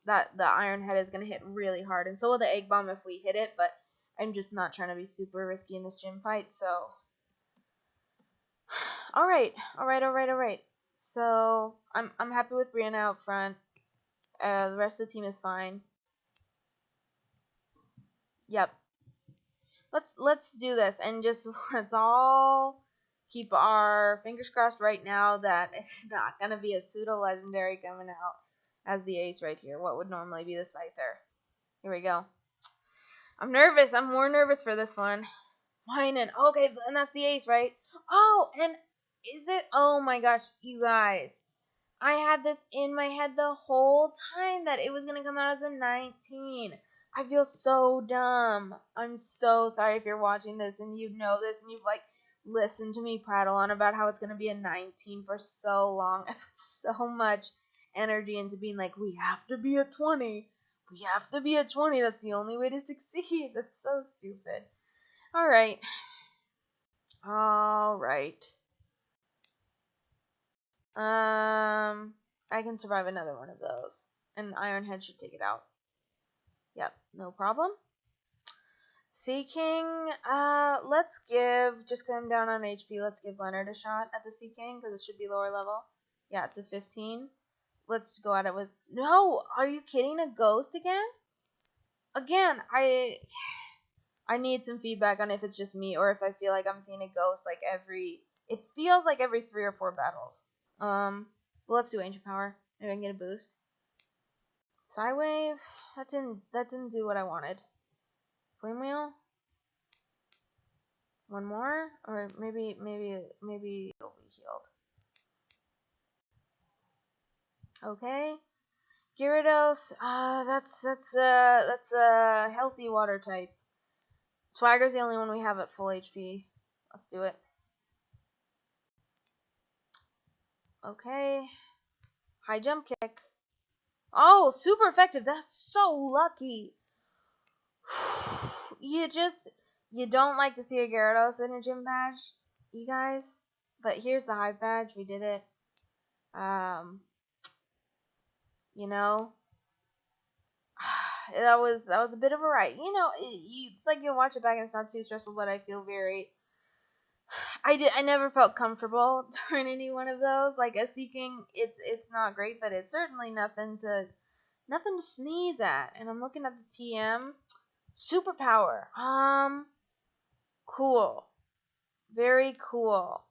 that the Ironhead is going to hit really hard, and so will the Egg Bomb if we hit it, but I'm just not trying to be super risky in this gym fight, so alright. So I'm happy with Brianna out front. The rest of the team is fine. Yep. Let's do this, and just let's all keep our fingers crossed right now that it's not gonna be a pseudo legendary coming out as the ace right here. What would normally be the Scyther? Here we go. I'm nervous. I'm more nervous for this one. Whining. Okay, and that's the ace, right? Oh, and is it? Oh my gosh, you guys. I had this in my head the whole time that it was going to come out as a 19. I feel so dumb. I'm so sorry if you're watching this and you know this and you've listened to me prattle on about how it's going to be a 19 for so long. I put so much energy into being like, we have to be a 20. We have to be a 20. That's the only way to succeed. That's so stupid. Alright. I can survive another one of those. And Ironhead should take it out. Yep, no problem. Sea King, let's give, just because I'm down on HP, let's give Leonard a shot at the Sea King, because it should be lower level. Yeah, it's a 15. Let's go at it with, no, are you kidding, a ghost again? Again, I need some feedback on if it's just me, or if I feel like I'm seeing a ghost it feels like every 3 or 4 battles. But let's do Ancient Power. Maybe I can get a boost. Psywave, that didn't do what I wanted. Flame Wheel. One more, or maybe it'll be healed. Okay. Gyarados, that's a healthy water type. Swagger's the only one we have at full HP. Let's do it. Okay. High jump kick. Oh, super effective. That's so lucky. You don't like to see a Gyarados in a gym badge, you guys. But here's the high badge. We did it. That was a bit of a ride. It's like you'll watch it back and it's not too stressful, but I I never felt comfortable during any one of those. Like a Seeking, it's not great, but it's certainly nothing to sneeze at. And I'm looking at the TM. Superpower. Cool. Very cool.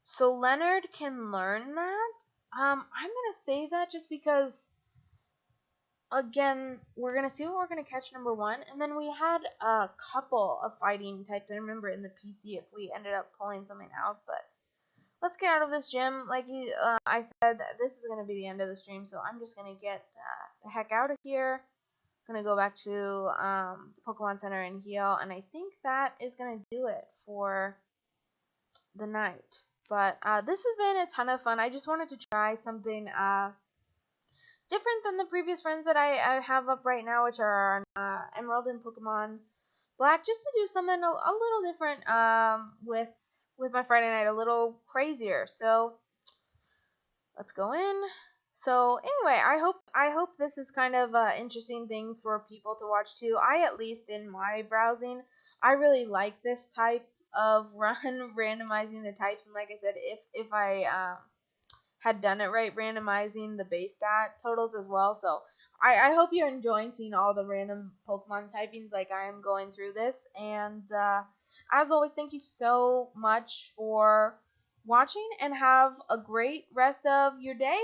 So Leonard can learn that. I'm gonna save that just because, again, we're gonna see what we're gonna catch number one, and then we had a couple of fighting types. I remember in the PC if we ended up pulling something out, but let's get out of this gym. Like I said, this is gonna be the end of the stream, so I'm just gonna get the heck out of here. Gonna go back to the Pokemon Center and heal, and I think that is gonna do it for the night. But this has been a ton of fun. I just wanted to try something different than the previous friends that I have up right now, which are Emerald and Pokemon Black, just to do something a little different with my Friday night, a little crazier. So let's go in. So anyway, I hope this is kind of an interesting thing for people to watch too. I, at least in my browsing, I really like this type of run, randomizing the types. And like I said, if I had done it right, randomizing the base stat totals as well. So I hope you're enjoying seeing all the random Pokemon typings like I am going through this. And as always, thank you so much for watching, and have a great rest of your day